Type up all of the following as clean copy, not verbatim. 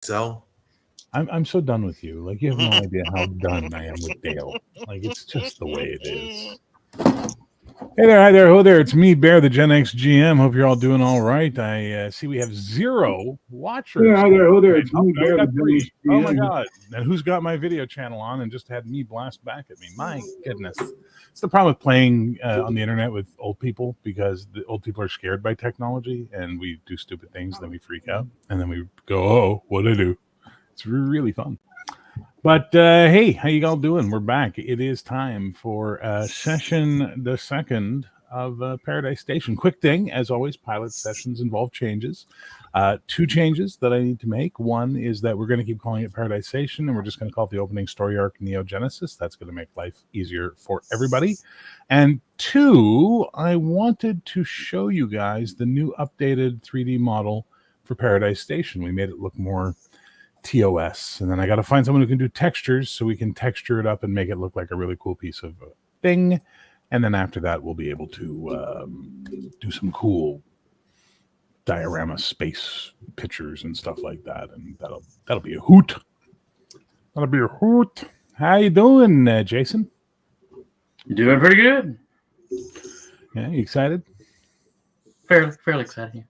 So I'm so done with you. Like, you have no idea how done I am with Dale. Like, it's just the way it is. Hey there, hi there, ho there. It's me, Bear, the Gen X GM. Hope you're all doing all right. I see we have 0 watchers. Yeah, hi there, ho there. It's Oh, me, no, we Bear, the got 3. Gen Oh my GM. God! And who's got my video channel on and just had me blast back at me? My goodness, it's the problem with playing on the internet with old people, because the old people are scared by technology, and we do stupid things, then we freak out, and then we go, "Oh, what'd I do?" It's really fun. But hey, how you all doing? We're back. It is time for session the second of Paradise Station. Quick thing, as always, pilot sessions involve changes. 2 changes that I need to make. One is that we're going to keep calling it Paradise Station, and we're just going to call it the opening story arc Neogenesis. That's going to make life easier for everybody. And 2, I wanted to show you guys the new updated 3D model for Paradise Station. We made it look more TOS, and then I got to find someone who can do textures so we can texture it up and make it look like a really cool piece of thing. And then after that, we'll be able to do some cool diorama space pictures and stuff like that, and that'll be a hoot. That'll be a hoot. How you doing, Jason? Doing pretty good. Yeah, you excited? Fairly excited. Yeah.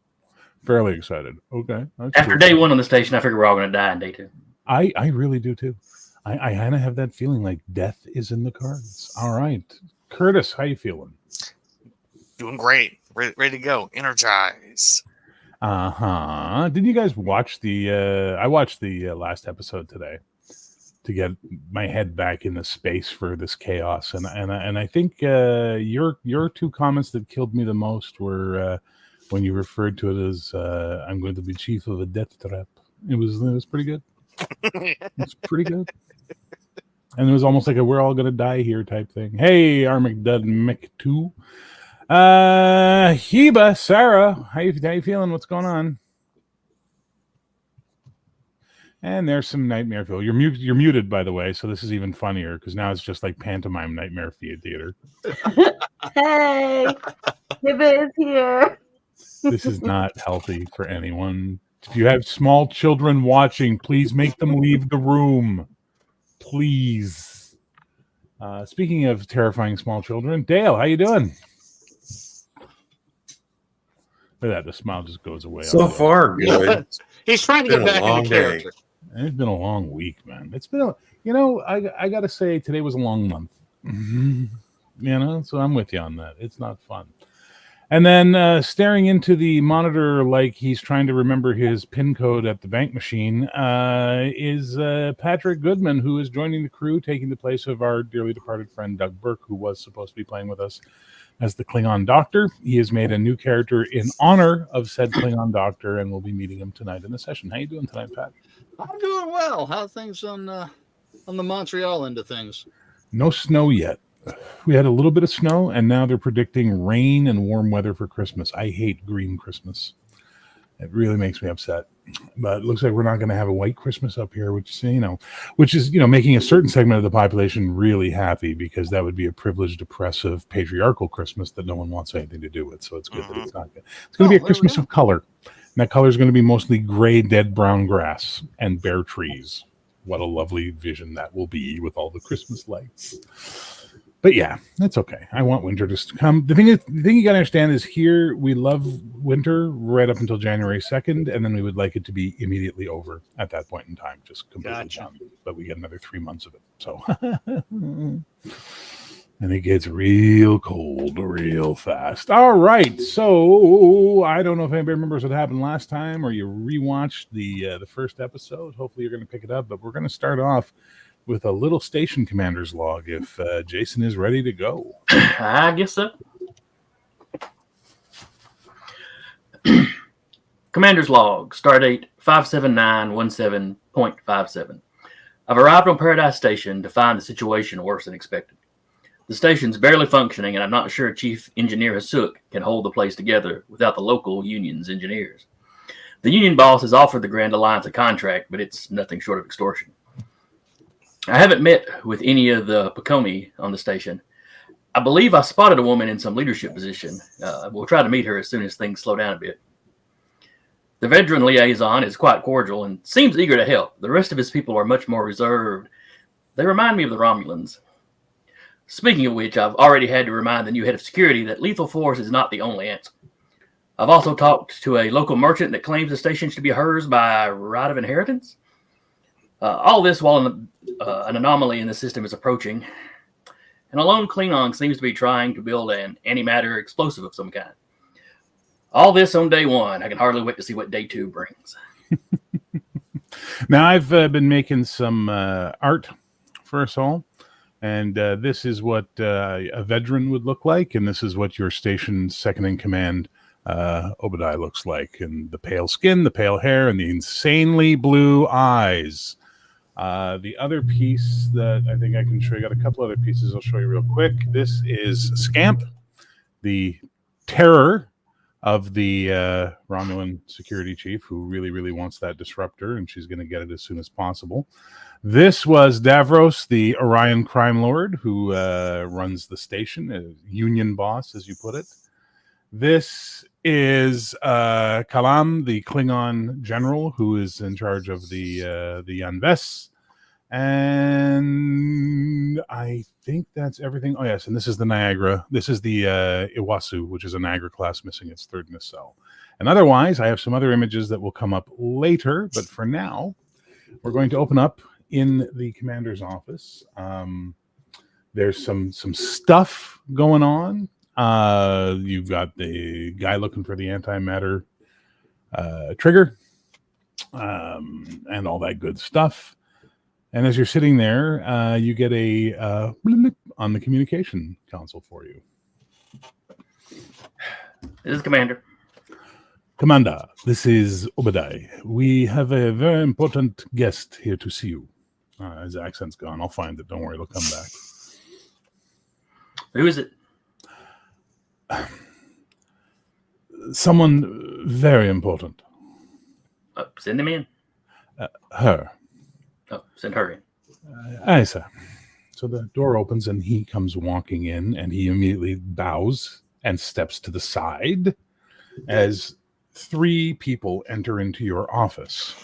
Fairly excited. Okay. After day 1 on the station, I figure we're all going to die in day 2. I really do too. I kind of have that feeling like death is in the cards. All right, Curtis, how you feeling? Doing great. Ready to go. Energize. Did you guys watch the? I watched the last episode today to get my head back into space for this chaos, and I think your 2 comments that killed me the most were when you referred to it as "I'm going to be chief of a death trap." It was pretty good. It's pretty good. And it was almost like a "we're all gonna die here" type thing. Hey, Armagdud Mick 2. Heba, Sarah, how you feeling? What's going on? And there's some Nightmare Fuel. You're muted, by the way, so this is even funnier because now it's just like pantomime Nightmare Theater. Hey, Heba is here. This is not healthy for anyone. If you have small children watching, please make them leave the room. Please. Speaking of terrifying small children, Dale, how you doing? Look at that, the smile just goes away. So far, good. He's trying to get back into character. It's been a long week, man. It's been I got to say, today was a long month. So I'm with you on that. It's not fun. And then staring into the monitor like he's trying to remember his PIN code at the bank machine is Patrick Goodman, who is joining the crew, taking the place of our dearly departed friend Doug Burke, who was supposed to be playing with us as the Klingon Doctor. He has made a new character in honor of said Klingon Doctor, and we'll be meeting him tonight in the session. How you doing tonight, Pat? I'm doing well. How are things on the Montreal end of things? No snow yet. We had a little bit of snow, and now they're predicting rain and warm weather for Christmas. I hate green Christmas. It really makes me upset. But it looks like we're not going to have a white Christmas up here, which is making a certain segment of the population really happy, because that would be a privileged, oppressive, patriarchal Christmas that no one wants anything to do with. So it's good that it's not good. It's going to be a Christmas of color. And that color is going to be mostly gray, dead brown grass and bare trees. What a lovely vision that will be with all the Christmas lights. But yeah, that's okay. I want winter to come. The thing you got to understand is, here we love winter right up until January 2nd, and then we would like it to be immediately over at that point in time, just completely done. But we get another 3 months of it. So and it gets real cold real fast. All right. So I don't know if anybody remembers what happened last time, or you rewatched the first episode. Hopefully you're going to pick it up, but we're going to start off with a little station commander's log, if Jason is ready to go. I guess so. Commander's log, stardate 57917.57. I've arrived on Paradise Station to find the situation worse than expected. The station's barely functioning, and I'm not sure Chief Engineer Hasuk can hold the place together without the local union's engineers. The union boss has offered the Grand Alliance a contract, but it's nothing short of extortion. I haven't met with any of the Pacomi on the station. I believe I spotted a woman in some leadership position. We'll try to meet her as soon as things slow down a bit. The veteran liaison is quite cordial and seems eager to help. The rest of his people are much more reserved. They remind me of the Romulans. Speaking of which, I've already had to remind the new head of security that lethal force is not the only answer. I've also talked to a local merchant that claims the station should be hers by right of inheritance. All this while an anomaly in the system is approaching, and a lone Klingon seems to be trying to build an antimatter explosive of some kind. All this on day one. I can hardly wait to see what day two brings. Now, I've been making some art for us all, and this is what a veteran would look like, and this is what your station's second in command, Obadiah, looks like. And the pale skin, the pale hair, and the insanely blue eyes. The other piece that I think I can show you, got a couple other pieces I'll show you real quick. This is Scamp, the terror of the Romulan security chief, who really, really wants that disruptor, and she's going to get it as soon as possible. This was Davros, the Orion crime lord, who runs the station, a union boss, as you put it. This is Kalam, the Klingon general, who is in charge of the Yanves. And I think that's everything. Oh, yes, and this is the Niagara. This is the Iwasu, which is a Niagara class missing its third nacelle. And otherwise, I have some other images that will come up later. But for now, we're going to open up in the commander's office. There's some stuff going on. You've got the guy looking for the antimatter trigger and all that good stuff. And as you're sitting there, you get a blip on the communication console for you. This is Commander. Commander, this is Obadiah. We have a very important guest here to see you. His accent's gone. I'll find it. Don't worry, it'll come back. Who is it? Someone very important. Send him in. Her. Oh, send her in. Aye, sir. So the door opens and he comes walking in, and he immediately bows and steps to the side as three people enter into your office.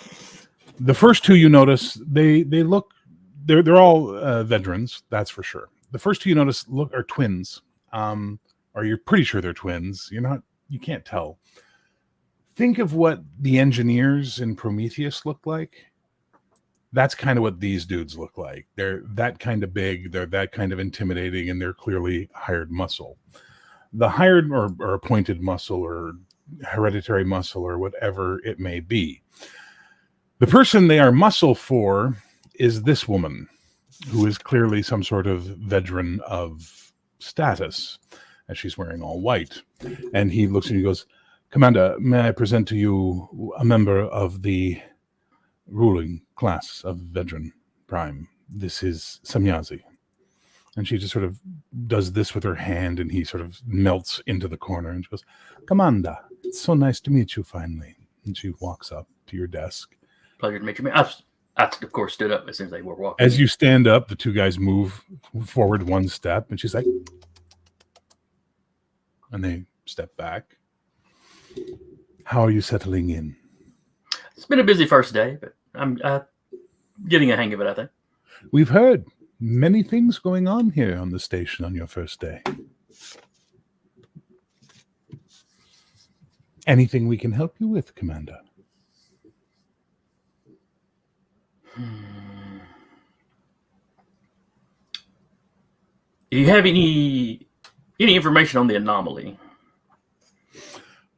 The first two you notice, they're all veterans, that's for sure. The first two you notice are twins, or you're pretty sure they're twins. You can't tell. Think of what the engineers in Prometheus look like. That's kind of what these dudes look like. They're that kind of big, they're that kind of intimidating, and they're clearly hired muscle. The hired or appointed muscle or hereditary muscle or whatever it may be. The person they are muscle for is this woman, who is clearly some sort of veteran of status, as she's wearing all white. And he looks at you and goes, Commander, may I present to you a member of the ruling class of Veteran Prime. This is Samyazi. And she just sort of does this with her hand, and he sort of melts into the corner, and she goes, Commander, it's so nice to meet you finally. And she walks up to your desk. Pleasure to meet you. I, of course, stood up as soon as they were walking. As you stand up, the two guys move forward one step, and she's like, and they step back. How are you settling in? It's been a busy first day, but I'm getting a hang of it, I think. We've heard many things going on here on the station on your first day. Anything we can help you with, Commander? Do you have any information on the anomaly?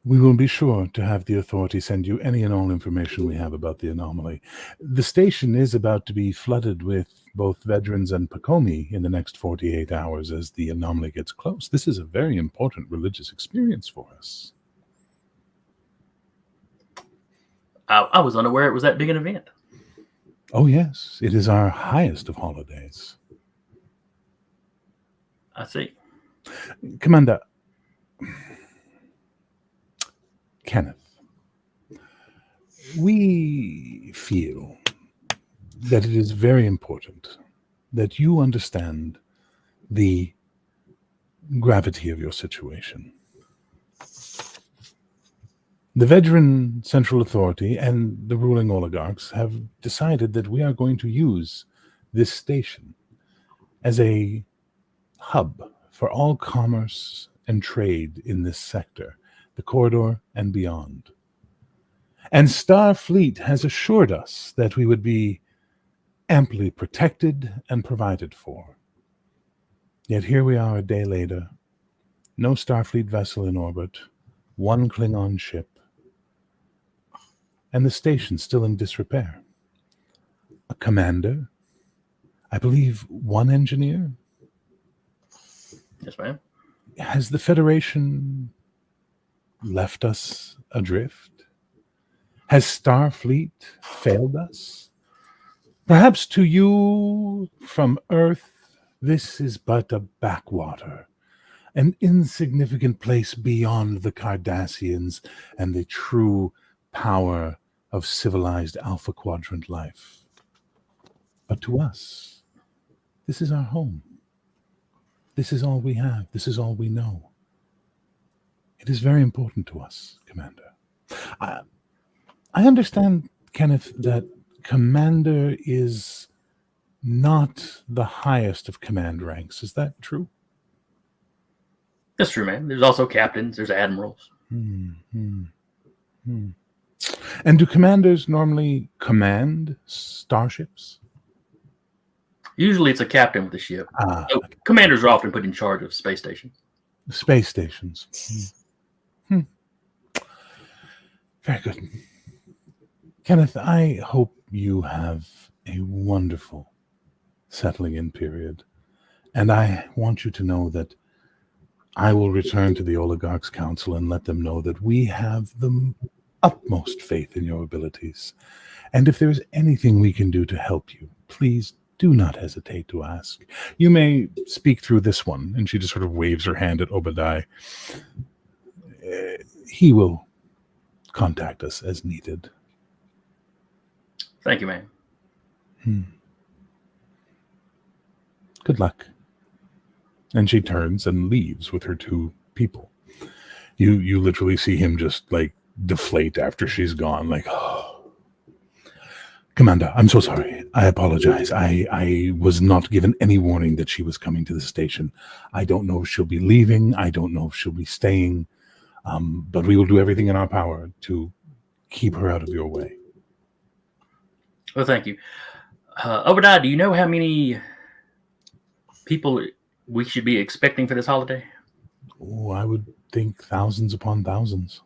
We will be sure to have the authority send you any and all information we have about the anomaly. The station is about to be flooded with both veterans and Pacomi in the next 48 hours as the anomaly gets close. This is a very important religious experience for us. I was unaware it was that big an event. Oh, yes. It is our highest of holidays. I see. Commander, Kenneth, we feel that it is very important that you understand the gravity of your situation. The Vedran Central Authority and the ruling oligarchs have decided that we are going to use this station as a hub for all commerce and trade in this sector, the corridor and beyond. And Starfleet has assured us that we would be amply protected and provided for. Yet here we are a day later, no Starfleet vessel in orbit, one Klingon ship, and the station still in disrepair. A commander, I believe one engineer. Yes, ma'am. Has the Federation left us adrift? Has Starfleet failed us? Perhaps to you from Earth, this is but a backwater, an insignificant place beyond the Cardassians and the true power of civilized Alpha Quadrant life. But to us, this is our home. This is all we have. This is all we know. It is very important to us, Commander. I understand, Kenneth, that Commander is not the highest of command ranks. Is that true? That's true, man. There's also captains. There's admirals. And do commanders normally command starships? Usually it's a captain with the ship. So Okay. commanders are often put in charge of space stations. Space stations. Very good. Kenneth, I hope you have a wonderful settling in period. And I want you to know that I will return to the Oligarchs Council and let them know that we have the utmost faith in your abilities. And if there's anything we can do to help you, please do not hesitate to ask. You may speak through this one. And she just sort of waves her hand at Obadiah. He will contact us as needed. Thank you, man. Good luck. And she turns and leaves with her two people. You literally see him just like deflate after she's gone, like, oh. Commander, I'm so sorry. I apologize. I was not given any warning that she was coming to the station. I don't know if she'll be leaving. I don't know if she'll be staying. But we will do everything in our power to keep her out of your way. Well, thank you. Obadiah, do you know how many people we should be expecting for this holiday? Oh, I would think thousands upon thousands.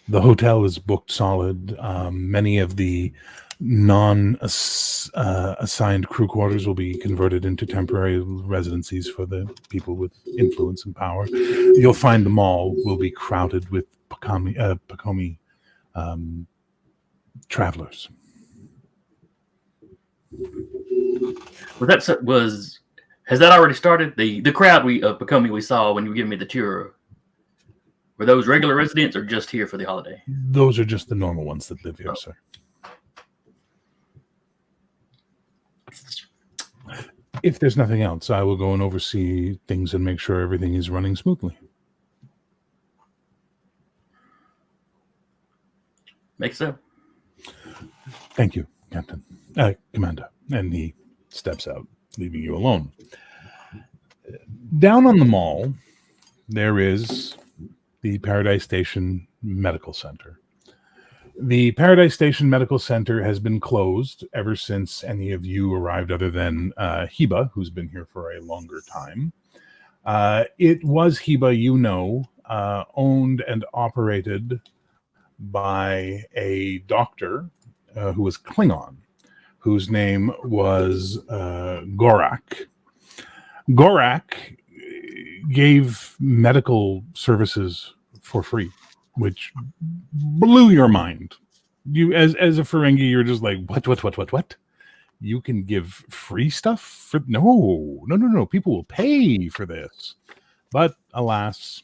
The hotel is booked solid. Many of the non-assigned crew quarters will be converted into temporary residencies for the people with influence and power. You'll find the mall will be crowded with Pacomi travelers. Has that already started? The crowd of Pacomi we saw when you were giving me the tour, were those regular residents or just here for the holiday? Those are just the normal ones that live here, sir. If there's nothing else, I will go and oversee things and make sure everything is running smoothly. Makes sense. Thank you, Captain. Commander. And he steps out, leaving you alone. Down on the mall, there is the Paradise Station Medical Center. The Paradise Station Medical Center has been closed ever since any of you arrived, other than Heba, who's been here for a longer time. It was Heba, owned and operated by a doctor who was Klingon, whose name was Gorak. Gorak gave medical services for free, which blew your mind. You, as a Ferengi, you're just like, what? You can give free stuff? For no. People will pay for this. But alas,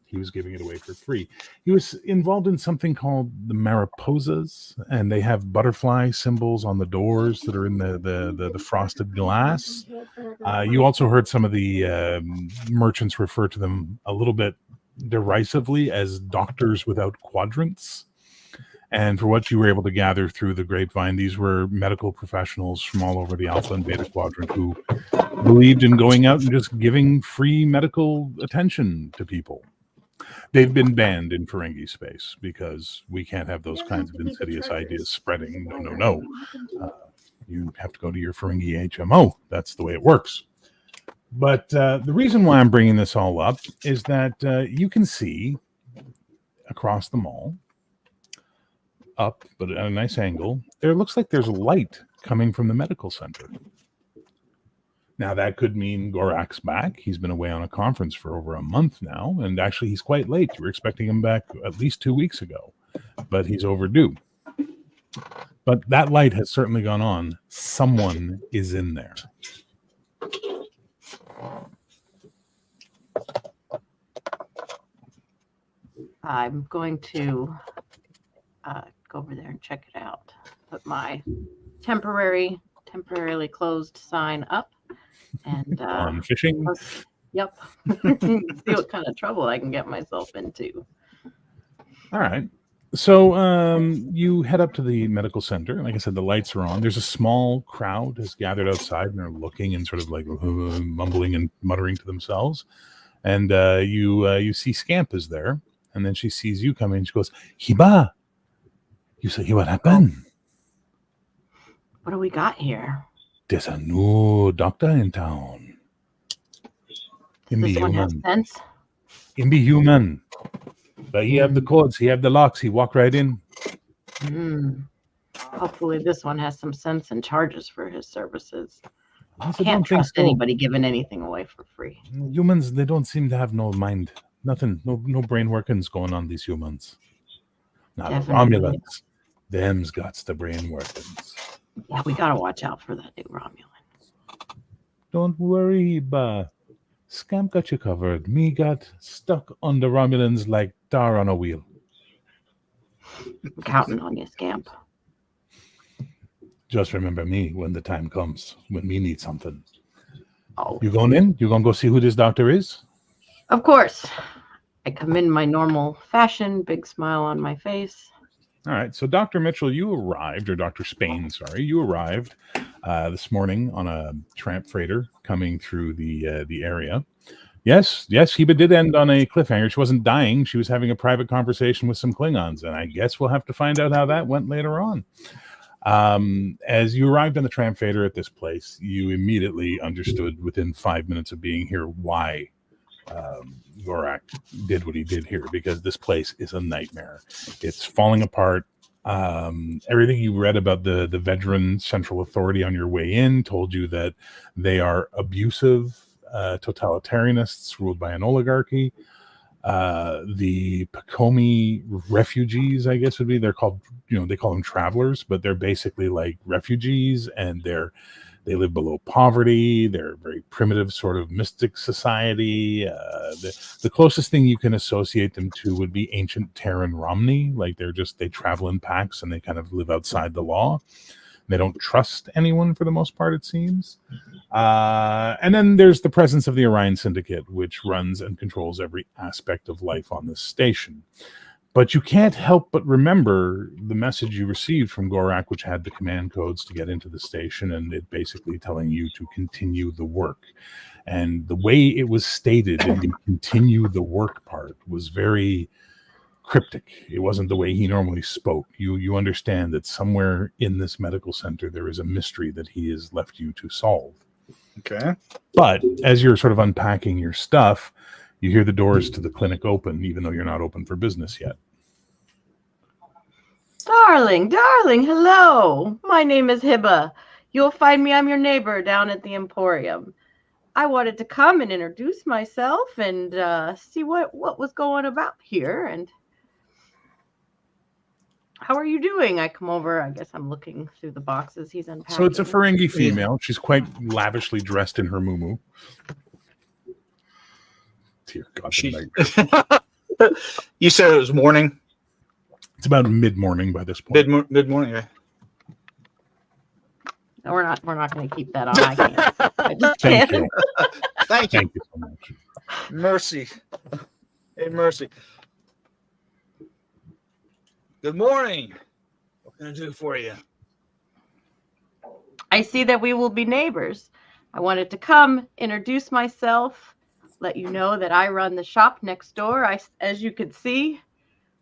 he was giving it away for free. He was involved in something called the Mariposas, and they have butterfly symbols on the doors that are in the frosted glass. You also heard some of the merchants refer to them a little bit derisively as doctors without quadrants. And for what you were able to gather through the grapevine, these were medical professionals from all over the Alpha and Beta Quadrant who believed in going out and just giving free medical attention to people. They've been banned in Ferengi space because we can't have those kinds of insidious ideas spreading. No. You have to go to your Ferengi HMO. That's the way it works. But the reason why I'm bringing this all up is that you can see across the mall, up, but at a nice angle, there looks like there's a light coming from the medical center. Now, that could mean Gorak's back. He's been away on a conference for over a month now, and actually he's quite late. You were expecting him back at least 2 weeks ago, but he's overdue. But that light has certainly gone on. Someone is in there. I'm going to go over there and check it out. Put my temporarily closed sign up and On fishing. Yep. See what kind of trouble I can get myself into. All right. So you head up to the medical center. Like I said, the lights are on. There's a small crowd has gathered outside, and they're looking and sort of like mumbling and muttering to themselves. And you see Scamp is there, and then she sees you coming. And she goes, "Hiba." You say, "What happened?" What do we got here? There's a new doctor in town. Does this one have sense? Him be human. But he have the codes, he have the locks, he walk right in. Hopefully this one has some sense and charges for his services. Also, Can't trust anybody giving anything away for free. Humans, they don't seem to have no mind. Nothing, no brain workings going on, these humans. Now, the Romulans, them's got the brain workings. Yeah, we gotta watch out for that new Romulan. Don't worry, ba. Scamp got you covered. Me got stuck on the Romulans like tar on a wheel. I'm counting on you, Scamp. Just remember me when the time comes, when me need something. Oh, You going in? You gonna go see who this doctor is? of course. I come in my normal fashion, big smile on my face. All right, so Dr. Mitchell, you arrived, or Dr. Spain, sorry, you arrived this morning on a tramp freighter coming through the area. Yes, Heba did end on a cliffhanger. She wasn't dying. She was having a private conversation with some Klingons, and I guess we'll have to find out how that went later on. As you arrived on the tramp freighter at this place, you immediately understood within 5 minutes of being here why Gorak did what he did here, because this place is a nightmare. It's falling apart. Everything you read about the Vedran Central Authority on your way in told you that they are abusive totalitarianists ruled by an oligarchy. The Pacomi refugees, I guess would be, they're called, they call them travelers, but they're basically like refugees, and they live below poverty. They're a very primitive sort of mystic society. The closest thing you can associate them to would be ancient Terran Romney. Like they travel in packs and they kind of live outside the law. They don't trust anyone for the most part, it seems. And then there's the presence of the Orion Syndicate, which runs and controls every aspect of life on this station. But you can't help but remember the message you received from Gorak, which had the command codes to get into the station, and it basically telling you to continue the work. And the way it was stated in the continue the work part was very cryptic. It wasn't the way he normally spoke. You understand that somewhere in this medical center there is a mystery that he has left you to solve. Okay. But as you're sort of unpacking your stuff, you hear the doors to the clinic open, even though you're not open for business yet. Darling, hello. My name is Hiba. You'll find me, I'm your neighbor down at the Emporium. I wanted to come and introduce myself and see what was going about here. And how are you doing? I come over. I guess I'm looking through the boxes he's unpacking. So it's a Ferengi female. She's quite lavishly dressed in her muumuu. Dear God, You said it was morning. it's about mid-morning by this point. Mid morning. Yeah. No, we're not going to keep that on. I can't. I just Thank can't. you. Thank you. Thank you so much. Mercy. Hey, Mercy. Good morning. What can I do for you? I see that we will be neighbors. I wanted to come, introduce myself, let you know that I run the shop next door. As you could see,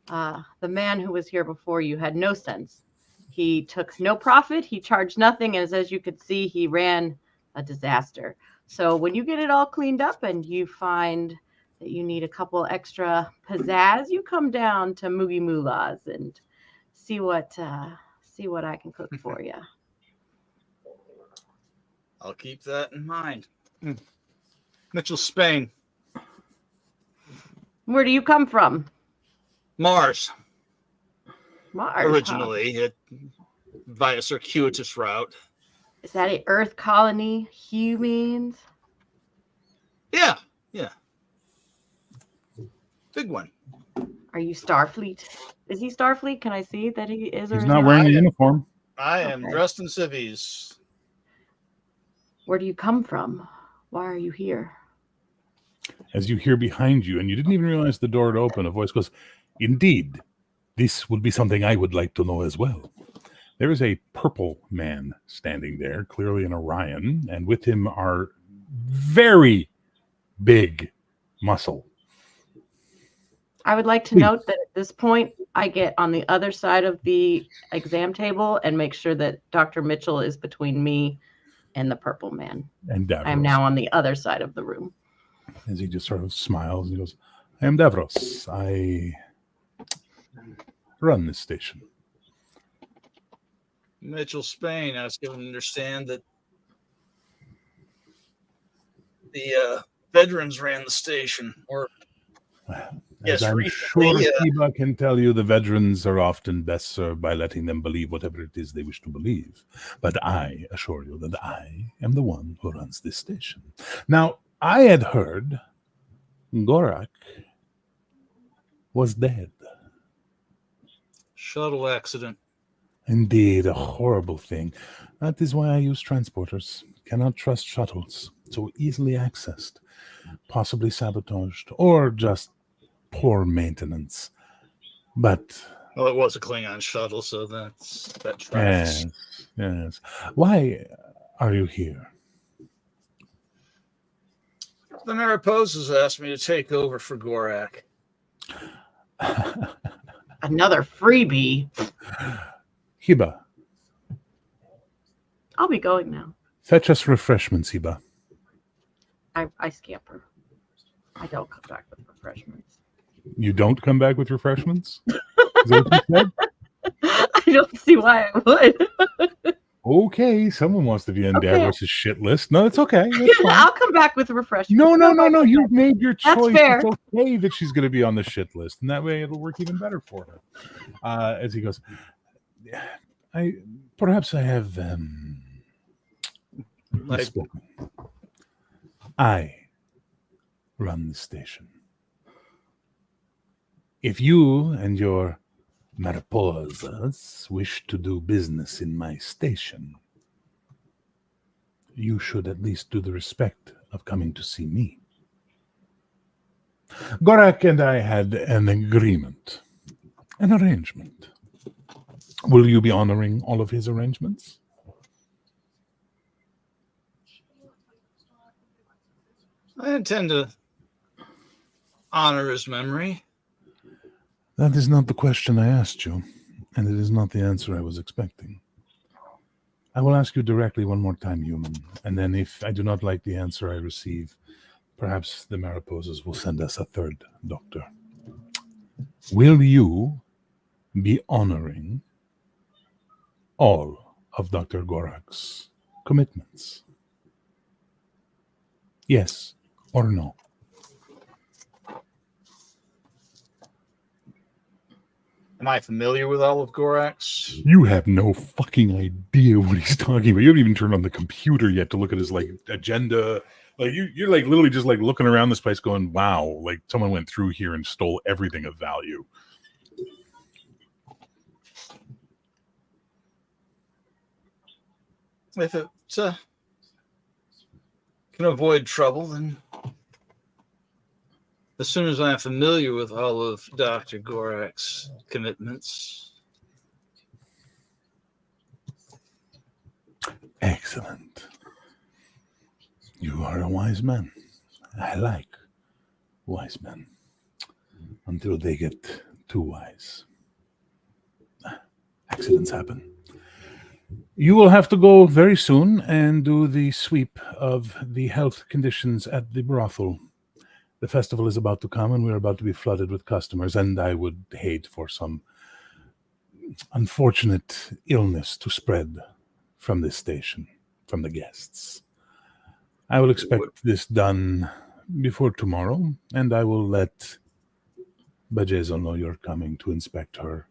the man who was here before you had no sense. He took no profit. He charged nothing. As you could see, he ran a disaster. So when you get it all cleaned up and you find that you need a couple extra pizzazz, you come down to Moogie Moolah's and see what I can cook for you. I'll keep that in mind. Mitchell, Spain. Where do you come from? Mars. Mars. Originally, it via circuitous route. Is that a Earth colony? Humans? Yeah. Big one. Are you Starfleet? Is he Starfleet? Can I see that he is? Or He's is not he wearing a uniform. I am Okay. dressed in civvies. Where do you come from? Why are you here? As you hear behind you, and you didn't even realize the door had opened, a voice goes, "Indeed, this would be something I would like to know as well." There is a purple man standing there, clearly an Orion, and with him are very big muscle. I would like to Please. note that at this point, I get on the other side of the exam table and make sure that Dr. Mitchell is between me and the purple man. And Davros. I am now on the other side of the room. As he just sort of smiles and goes, "I am Davros. I run this station." Mitchell, Spain. I was given to understand that the veterans ran the station. Or As yes, I'm recently, sure Kiba can tell you, the veterans are often best served by letting them believe whatever it is they wish to believe. But I assure you that I am the one who runs this station. Now, I had heard Gorak was dead. shuttle accident. Indeed, a horrible thing. That is why I use transporters. Cannot trust shuttles. So easily accessed, possibly sabotaged, or just poor maintenance. But Well, it was a Klingon shuttle, so that tracks. yes. Why are you here? The Mariposas asked me to take over for Gorak. Another freebie. Hiba, I'll be going now. fetch us refreshments, Hiba. I scamper. I don't come back with refreshments. You don't come back with refreshments? Is that what you said? I don't see why I would. Okay, someone wants to be on Okay. Davros' shit list. No, it's okay. That's fine. I'll come back with refreshments. No. You've made your That's choice. fair. It's okay that she's going to be on the shit list, and that way it'll work even better for her. As he goes, perhaps I have misspoken. I run the station. If you and your Mariposas wish to do business in my station, you should at least do the respect of coming to see me. Gorak and I had an agreement, an arrangement. Will you be honoring all of his arrangements? I intend to honor his memory. That is not the question I asked you, and it is not the answer I was expecting. I will ask you directly one more time, human, and then if I do not like the answer I receive, perhaps the Mariposas will send us a third doctor. Will you be honoring all of Dr. Gorak's commitments? Yes or no? Am I familiar with all of Gorak's? You have no fucking idea what he's talking about. You haven't even turned on the computer yet to look at his agenda. You're literally just looking around this place going, wow, someone went through here and stole everything of value. If it can avoid trouble, then as soon as I'm familiar with all of Dr. Gorak's commitments. Excellent. You are a wise man. I like wise men until they get too wise. Accidents happen. You will have to go very soon and do the sweep of the health conditions at the brothel. The festival is about to come and we're about to be flooded with customers, and I would hate for some unfortunate illness to spread from this station, from the guests. I will expect this done before tomorrow, and I will let Bajezo know you're coming to inspect her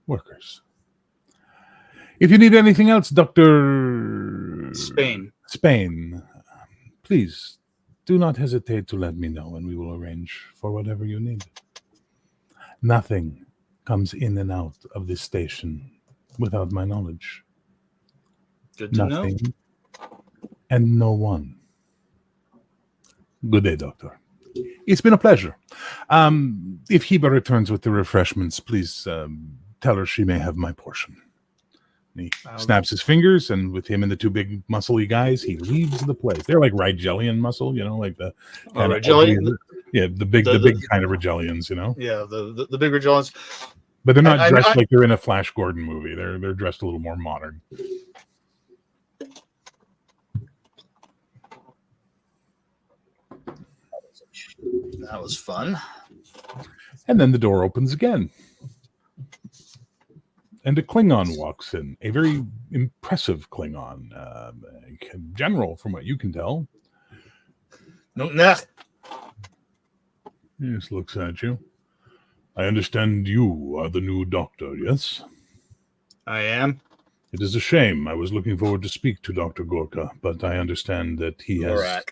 workers. If you need anything else, Dr. Spain, please do not hesitate to let me know, and we will arrange for whatever you need. Nothing comes in and out of this station without my knowledge. Good to know. Nothing and no one. Good day, Doctor. It's been a pleasure. If Heba returns with the refreshments, please tell her she may have my portion. And he snaps his fingers, and with him and the two big muscly guys, he leaves the place. They're like Rigelian muscle, like the Rigelian. The big kind of Rigelians, Yeah, the big Rigelians. But they're not dressed like they're in a Flash Gordon movie. They're dressed a little more modern. That was fun. And then the door opens again. And a Klingon walks in. A very impressive Klingon. General, from what you can tell. Nah. He just looks at you. I understand you are the new doctor, yes? I am. It is a shame. I was looking forward to speak to Dr. Gorka, but I understand that he has... Gorak.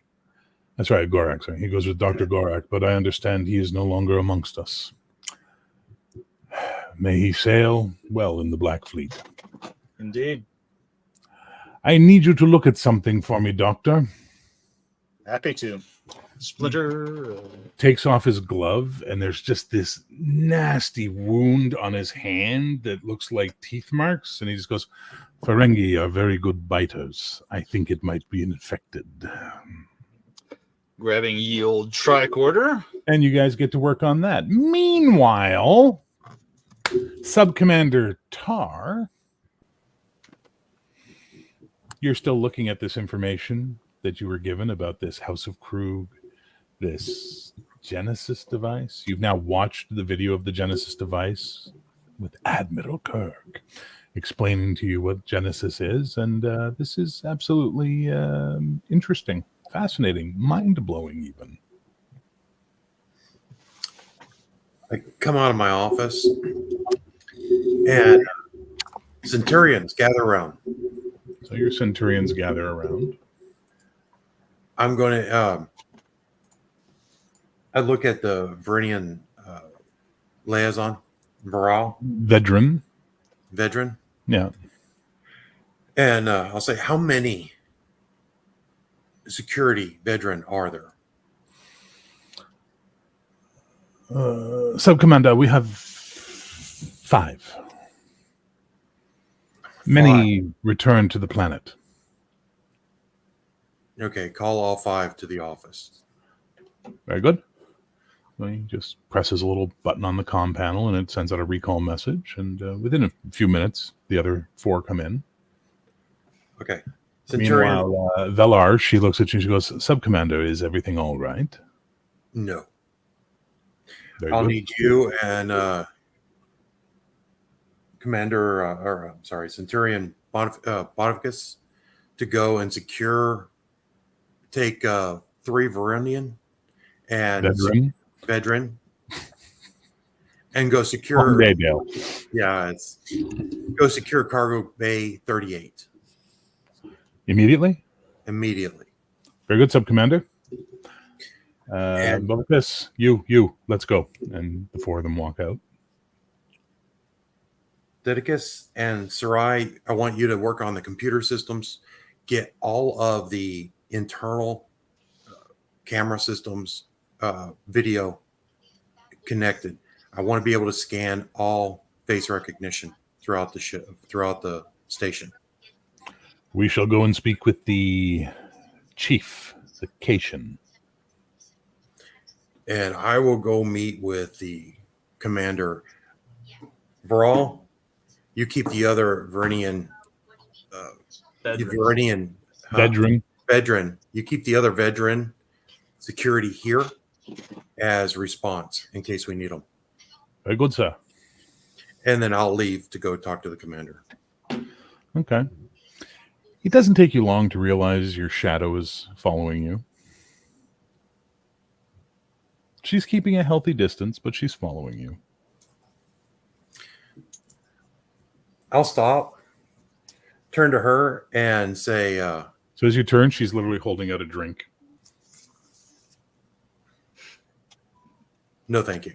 That's right, Gorak. Sorry. He goes with Dr. Gorak, but I understand he is no longer amongst us. May he sail well in the Black Fleet. Indeed. I need you to look at something for me, Doctor. Happy to. Splinter. Takes off his glove, and there's just this nasty wound on his hand that looks like teeth marks, and he just goes, Ferengi are very good biters. I think it might be infected. Grabbing ye old tricorder. And you guys get to work on that. Meanwhile, Subcommander Tar, you're still looking at this information that you were given about this House of Krug, this Genesis device. You've now watched the video of the Genesis device with Admiral Kirk explaining to you what Genesis is, and this is absolutely interesting, fascinating, mind-blowing even. I come out of my office, and Centurions gather around. So your Centurions gather around. I'm going to... I look at the Vernian liaison, Vedran. Yeah. And I'll say, how many security Vedran are there? Subcommander, we have 5. Many return to the planet. Okay, call all 5 to the office. Very good. So he just presses a little button on the comm panel, and it sends out a recall message. And within a few minutes, the other 4 come in. Okay. Centurion. Meanwhile, Velar, she looks at you and she goes, Subcommander, is everything all right? No. Very I'll good. need you and Centurion Bonificus to go and take 3 Veronian and Vedran and go secure. Yeah, go secure cargo bay 38 immediately. Very good, Subcommander. Bonificus, you, let's go. And the 4 of them walk out. Dedicus and Sarai, I want you to work on the computer systems, get all of the internal camera systems, video connected. I want to be able to scan all face recognition throughout the station. We shall go and speak with the chief, the Cation. And I will go meet with the commander. Varal, you keep the other Vernian, Vedran. You keep the other Vedran security here as response in case we need them. Very good, sir. And then I'll leave to go talk to the commander. Okay. It doesn't take you long to realize your shadow is following you. She's keeping a healthy distance, but she's following you. I'll stop, turn to her, and say... so as you turn, she's literally holding out a drink. No, thank you.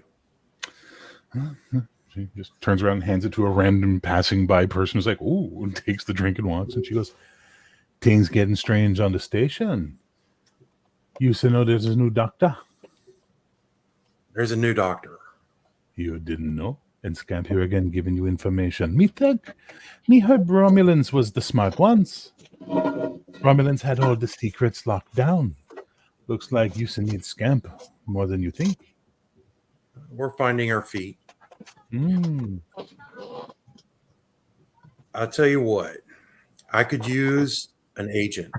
She just turns around and hands it to a random passing by person who's like, ooh, and takes the drink and walks. And she goes, things getting strange on the station. You say no, there's a new doctor. There's a new doctor. You didn't know? And Scamp here again giving you information. Me heard Romulans was the smart ones. Romulans had all the secrets locked down. Looks like you need Scamp more than you think. We're finding our feet. I'll tell you what. I could use an agent,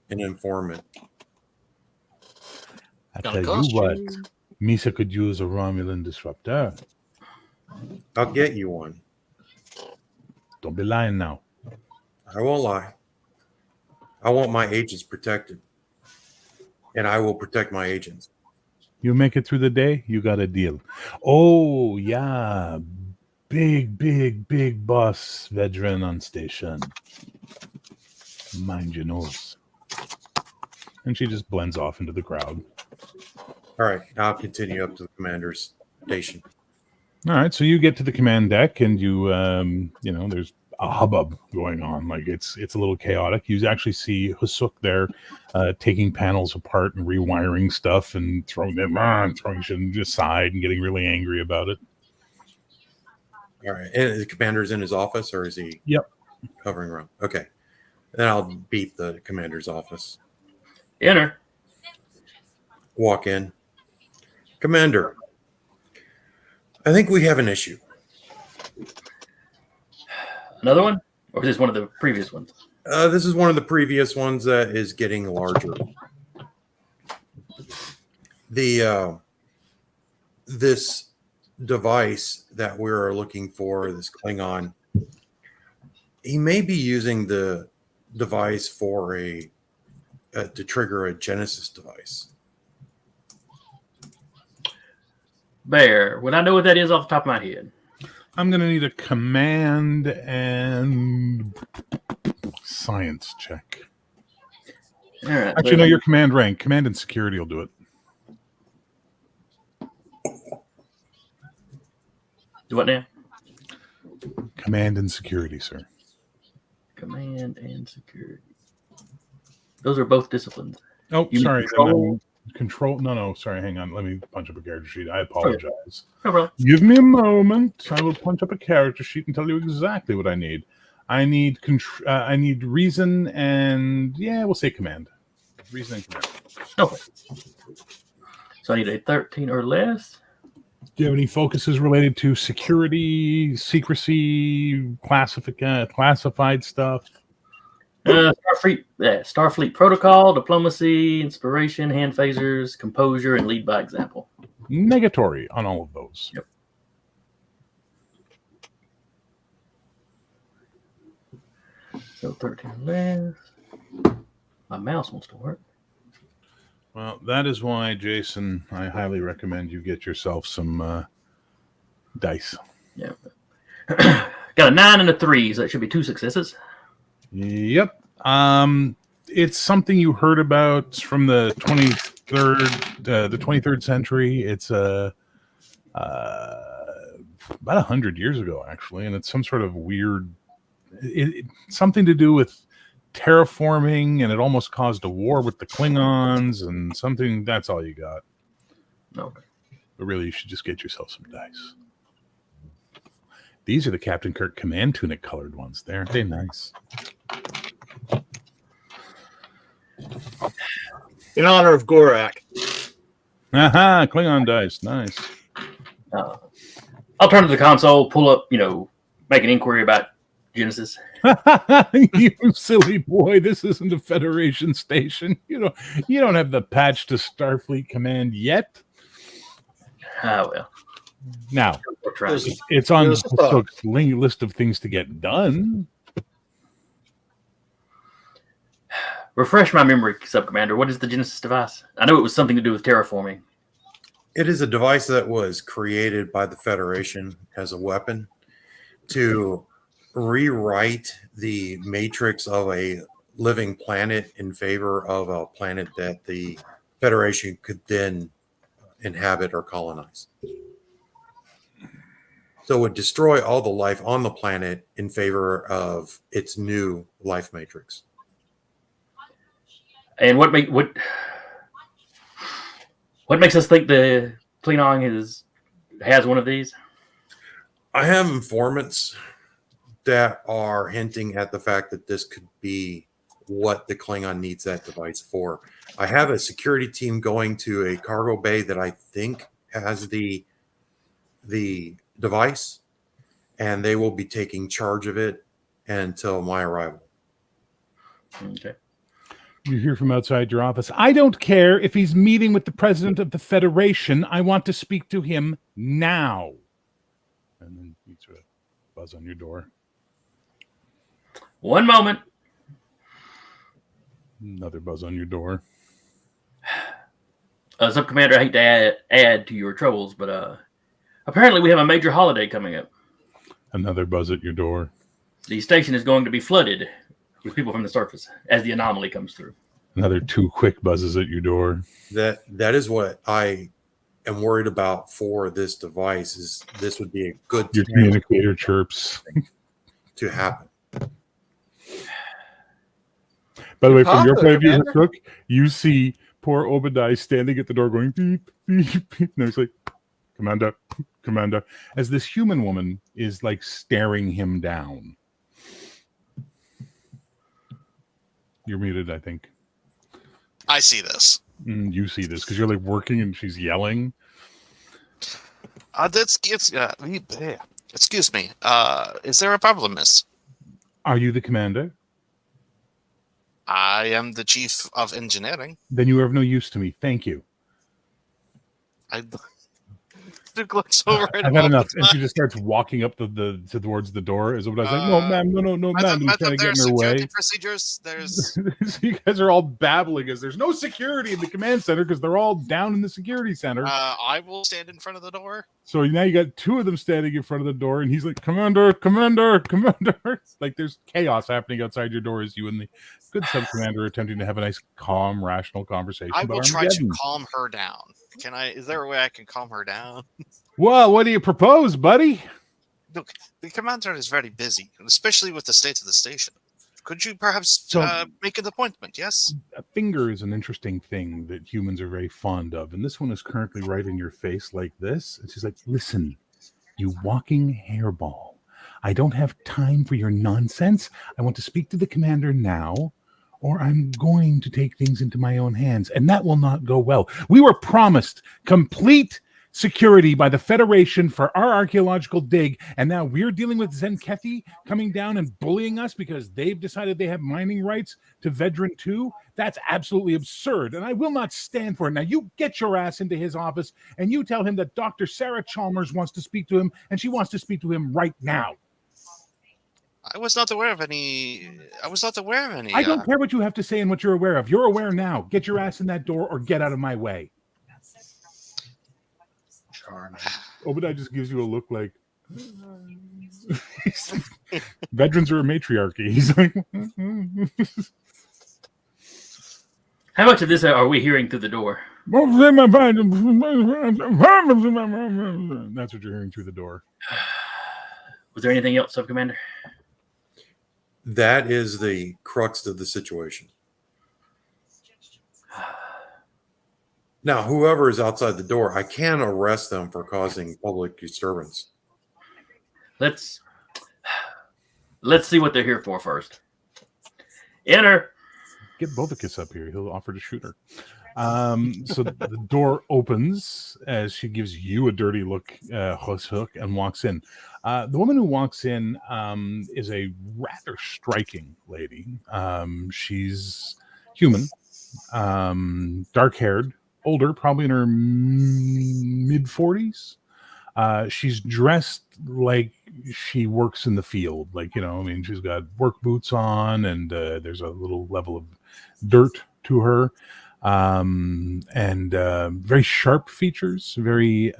an informant. I tell you what. Misa could use a Romulan disruptor. I'll get you one. Don't be lying now. I won't lie. I want my agents protected. And I will protect my agents. You make it through the day, you got a deal. Oh, yeah. Big boss veteran on station. Mind your nose. And she just blends off into the crowd. All right, I'll continue up to the commander's station. All right, so you get to the command deck, and you there's a hubbub going on. Like it's a little chaotic. You actually see Husuk there, taking panels apart and rewiring stuff and throwing them on, throwing shit aside and getting really angry about it. All right, and the commander's in his office, or is he? Yep. Hovering around. Okay, then I'll beat the commander's office. Enter. Walk in. Commander, I think we have an issue. Another one? Or is this one of the previous ones? This is one of the previous ones that is getting larger. This device that we're looking for, this Klingon, he may be using the device for to trigger a Genesis device. Bear, would I know what that is off the top of my head? I'm going to need a command and science check. All right. Actually, no, your command rank. Command and security will do it. Do what now? Command and security, sir. Command and security. Those are both disciplines. Oh, You mean sorry. control? No, sorry. Hang on. Let me punch up a character sheet. I apologize. No problem. Give me a moment. I will punch up a character sheet and tell you exactly what I need. I need reason and we'll say command. Reason and command. Okay. So I need a 13 or less. Do you have any focuses related to security, secrecy, classified stuff? Starfleet protocol, diplomacy, inspiration, hand phasers, composure, and lead by example. Negatory on all of those. Yep. So 13 or less. My mouse wants to work. Well, that is why, Jason, I highly recommend you get yourself some dice. Yeah. Got a 9 and a 3, so that should be 2 successes. Yep. It's something you heard about from the 23rd century. It's about 100 years ago, actually, and it's some sort of weird, something to do with terraforming, and it almost caused a war with the Klingons, and something. That's all you got. Okay. But really, you should just get yourself some dice. These are the Captain Kirk command tunic colored ones. Aren't they nice? In honor of Gorak. Aha, Klingon dice. Nice. I'll turn to the console, pull up, make an inquiry about Genesis. You silly boy, this isn't a Federation station. You don't have the patch to Starfleet Command yet. Well. Now, it's on the list of things to get done. Refresh my memory, Sub-Commander. What is the Genesis device? I know it was something to do with terraforming. It is a device that was created by the Federation as a weapon to rewrite the matrix of a living planet in favor of a planet that the Federation could then inhabit or colonize. So it would destroy all the life on the planet in favor of its new life matrix. And what makes us think the Klingon has one of these? I have informants that are hinting at the fact that this could be what the Klingon needs that device for. I have a security team going to a cargo bay that I think has the device, and they will be taking charge of it until my arrival. Okay. You hear from outside your office. I don't care if he's meeting with the president of the Federation. I want to speak to him now. And then you sort of buzz on your door. One moment. Another buzz on your door. Sub-Commander, I hate to add to your troubles, but apparently we have a major holiday coming up. Another buzz at your door. The station is going to be flooded with people from the surface as the anomaly comes through. Another 2 quick buzzes at your door. That is what I am worried about for this device. Is this would be a good your communicator chirps to happen. By the way, from your point of view, Cook, you see poor Obadiah standing at the door going beep, beep, beep. And he's like, Commander, as this human woman is like staring him down. You're muted, I think. I see this. You see this because you're like working and she's yelling. Excuse me. Is there a problem, miss? Are you the commander? I am the chief of engineering. Then you are of no use to me. Thank you. Duke looks over at I've had enough. And she just starts walking up towards the door. Is what I was like, no, ma'am, no, ma'am. He's trying to get in her way. Procedures. There's. So you guys are all babbling as there's no security in the command center because they're all down in the security center. I will stand in front of the door. So now you got 2 of them standing in front of the door, and he's like, Commander. Like there's chaos happening outside your door as you and the good sub-commander are attempting to have a nice, calm, rational conversation. I will try to calm her down. Is there a way I can calm her down? Well, what do you propose, buddy? Look, the commander is very busy, especially with the state of the station. Could you perhaps make an appointment, yes? A finger is an interesting thing that humans are very fond of, and this one is currently right in your face like this. And she's like, listen, you walking hairball. I don't have time for your nonsense. I want to speak to the commander now, or I'm going to take things into my own hands, and that will not go well. We were promised complete security by the Federation for our archaeological dig, and now we're dealing with Zenkethi coming down and bullying us because they've decided they have mining rights to Vedran 2. That's absolutely absurd, and I will not stand for it. Now, you get your ass into his office, and you tell him that Dr. Sarah Chalmers wants to speak to him, and she wants to speak to him right now. I was not aware of any. I don't care what you have to say and what you're aware of. You're aware now. Get your ass in that door or get out of my way. Obadiah just gives you a look like veterans are a matriarchy. He's like, how much of this are we hearing through the door? That's what you're hearing through the door. Was there anything else, Sub-Commander? That is the crux of the situation. Now, whoever is outside the door, I can arrest them for causing public disturbance. Let's see what they're here for first. Enter. Get Bovicus up here. He'll offer to shoot her. So the door opens as she gives you a dirty look, Hook, and walks in. The woman who walks in is a rather striking lady. She's human, dark-haired, older, probably in her mid-40s. She's dressed like she works in the field. Like, she's got work boots on, and there's a little level of dirt to her. And very sharp features, very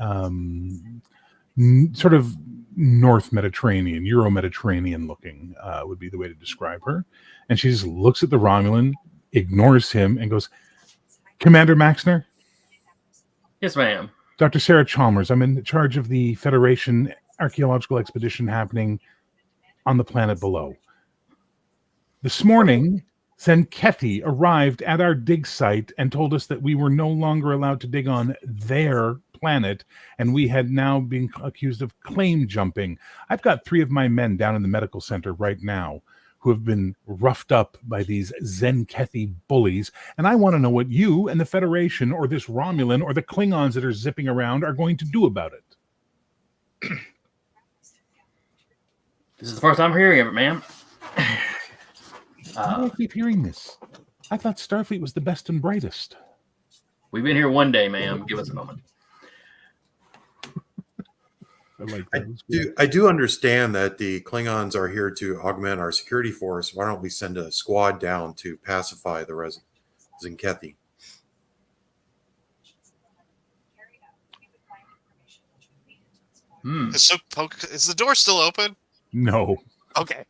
sort of North Mediterranean, Euro Mediterranean looking would be the way to describe her. And she just looks at the Romulan, ignores him, and goes, "Commander Maxner?" Yes, ma'am. Dr. Sarah Chalmers. I'm in charge of the Federation archaeological expedition happening on the planet below. This morning, Zenkethi arrived at our dig site and told us that we were no longer allowed to dig on their planet, and we had now been accused of claim jumping. I've got 3 of my men down in the medical center right now who have been roughed up by these Zenkethi bullies, and I want to know what you and the Federation or this Romulan or the Klingons that are zipping around are going to do about it. This is the first I'm hearing of it, ma'am. Why do I keep hearing this? I thought Starfleet was the best and brightest. We've been here one day, ma'am. Give us a moment. I do understand that the Klingons are here to augment our security force. Why don't we send a squad down to pacify the Zenkethi? Is the door still open? No. Okay.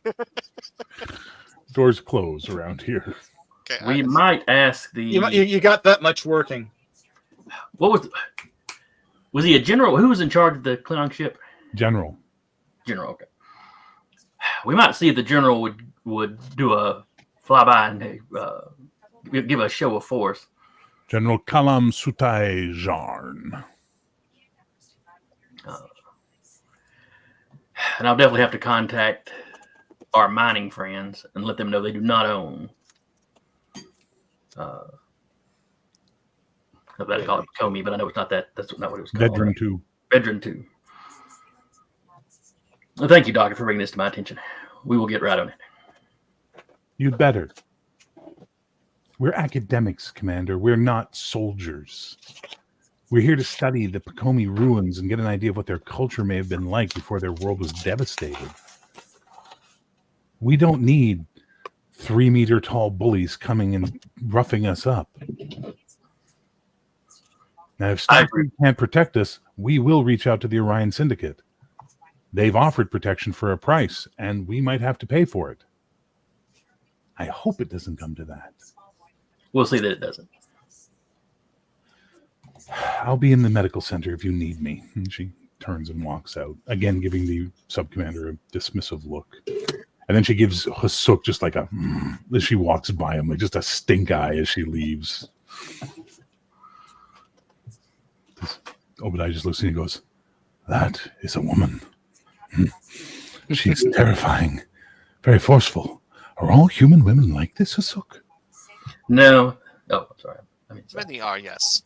Doors close around here. Okay. We might ask the. You got that much working. What was he a general? Who was in charge of the Klingon ship? General. General. Okay. We might see if the general would do a flyby and give a show of force. General Kalam Sutai Jarn. And I'll definitely have to contact our mining friends and let them know they do not own. They call it Comey, but I know it's not that. That's not what it was called. Vedran 2. Vedran 2. Well, thank you, Doctor, for bringing this to my attention. We will get right on it. You'd better. We're academics, Commander. We're not soldiers. We're here to study the Pacomi ruins and get an idea of what their culture may have been like before their world was devastated. We don't need 3-meter tall bullies coming and roughing us up. Now, if Starfleet can't protect us, we will reach out to the Orion Syndicate. They've offered protection for a price, and we might have to pay for it. I hope it doesn't come to that. We'll see that it doesn't. I'll be in the medical center if you need me. And she turns and walks out, again giving the sub-commander a dismissive look. And then she gives Hasuk just like as she walks by him, like just a stink eye as she leaves. Obadiah just looks and he goes, "That is a woman. She's terrifying, very forceful. Are all human women like this, Hasuk?" No. Oh, I'm sorry. Many are, yes.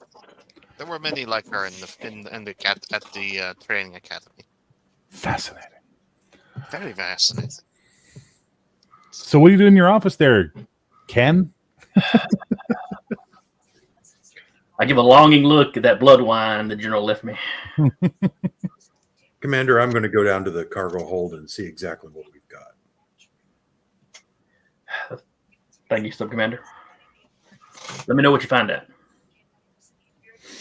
There were many like her at the training academy. Fascinating. Very fascinating. So what do you do in your office there, Ken? I give a longing look at that blood wine the general left me. Commander, I'm going to go down to the cargo hold and see exactly what we've got. Thank you, Sub-Commander. Let me know what you find out.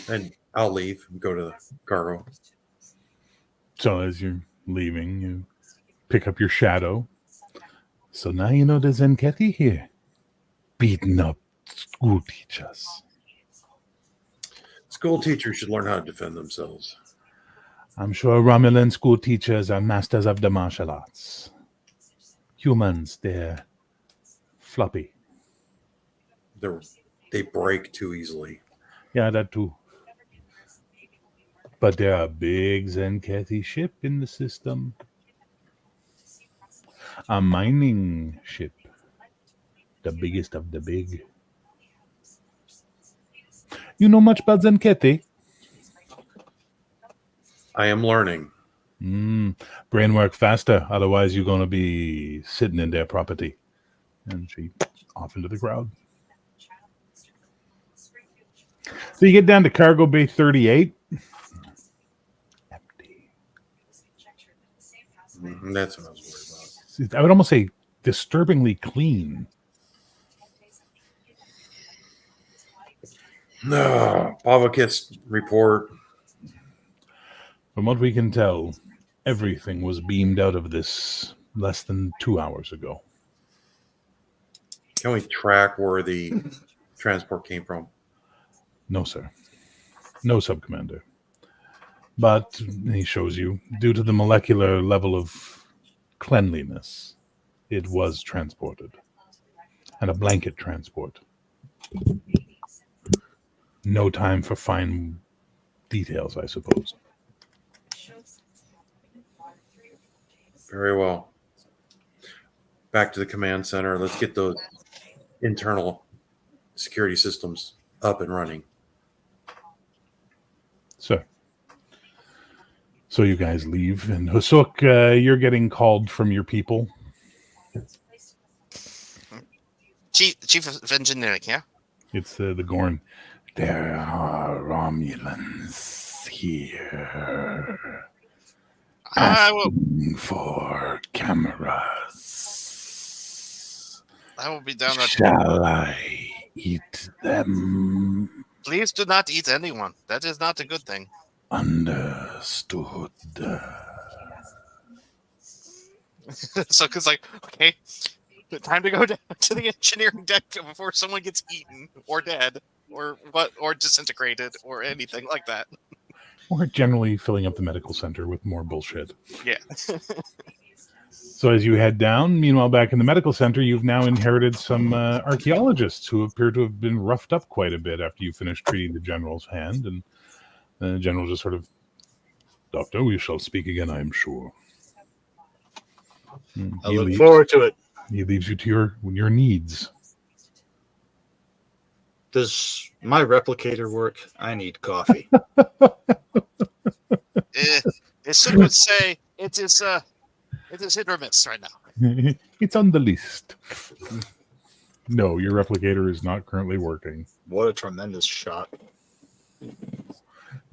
And I'll leave and go to the cargo. So as you're leaving, you pick up your shadow. So now you know the Zenkethi here. Beating up school teachers. School teachers should learn how to defend themselves. I'm sure Romulan school teachers are masters of the martial arts. Humans, they're floppy. They break too easily. Yeah, that too. But there are big Zenketi ship in the system. A mining ship. The biggest of the big. You know much about Zenketi? I am learning. Brain work faster, otherwise you're going to be sitting in their property. And she off into the crowd. So you get down to cargo bay 38. Empty. That's what I was worried I would almost say disturbingly clean. about. Pavakis report. From what we can tell, everything was beamed out of this less than 2 hours ago. Can we track where the transport came from? No, sir. No, Subcommander. But he shows you, due to the molecular level of cleanliness, it was transported. And a blanket transport. No time for fine details, I suppose. Very well. Back to the command center. Let's get those internal security systems up and running. So you guys leave, and Husuk, you're getting called from your people. Chief of Engineering, yeah? It's the Gorn. There are Romulans here. I will. Asking for cameras. I will be downright. Shall I eat them? Please do not eat anyone. That is not a good thing. Understood. So, because okay, time to go down to the engineering deck before someone gets eaten or dead or disintegrated or anything like that. Or generally filling up the medical center with more bullshit. Yeah. So as you head down, meanwhile, back in the medical center, you've now inherited some archaeologists who appear to have been roughed up quite a bit after you finished treating the general's hand. And the general just sort of, Doctor, we shall speak again, I am sure. I look forward to it. He leaves you to your needs. Does my replicator work? I need coffee. As would say, it is hit or miss right now. It's on the list. No, your replicator is not currently working. What a tremendous shot.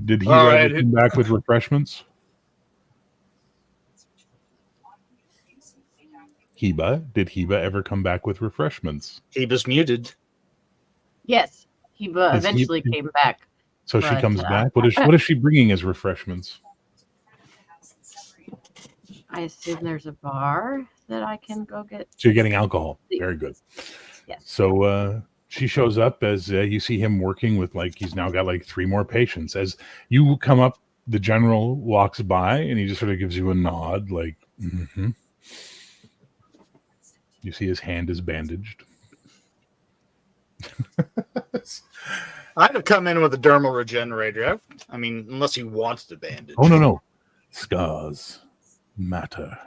Did he All right. come back with refreshments? Heba? Did Heba ever come back with refreshments? He was muted. Yes, he eventually came back. So she But, comes back. What is she bringing as refreshments? I assume there's a bar that I can go get. So you're getting alcohol. Very good. Yes. So she shows up as you see him working with he's now got 3 more patients. As you come up, the general walks by and he just sort of gives you a nod, mm-hmm. You see his hand is bandaged. I'd have come in with a dermal regenerator. I mean, unless he wants to bandage. Oh, no. Scars matter.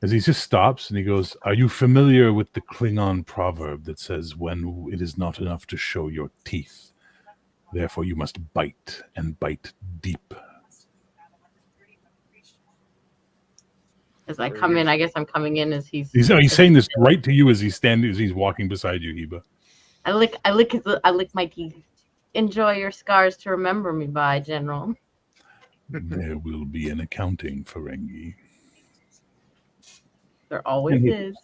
As he just stops and he goes, are you familiar with the Klingon proverb that says, when it is not enough to show your teeth, therefore you must bite and bite deep? As I come in, I guess I'm coming in as he's saying this right to you as he's walking beside you, Heba. I lick my teeth. Enjoy your scars to remember me by, General. There will be an accounting, Ferengi. There always is.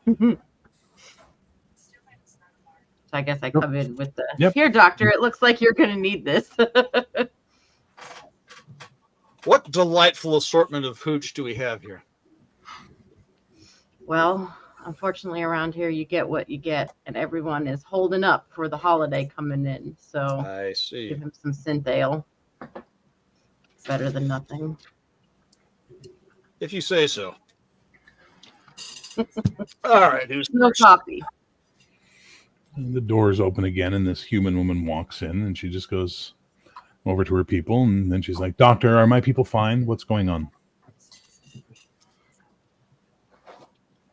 So I guess I come in with the Here, doctor, it looks like you're going to need this. What delightful assortment of hooch do we have here? Well, unfortunately, around here, you get what you get, and everyone is holding up for the holiday coming in. So I see. Give him some synth ale. Better than nothing. If you say so. All right, who's no first? coffee? And the doors open again, and this human woman walks in, and she just goes over to her people, and then she's like, "Doctor, are my people fine? What's going on?"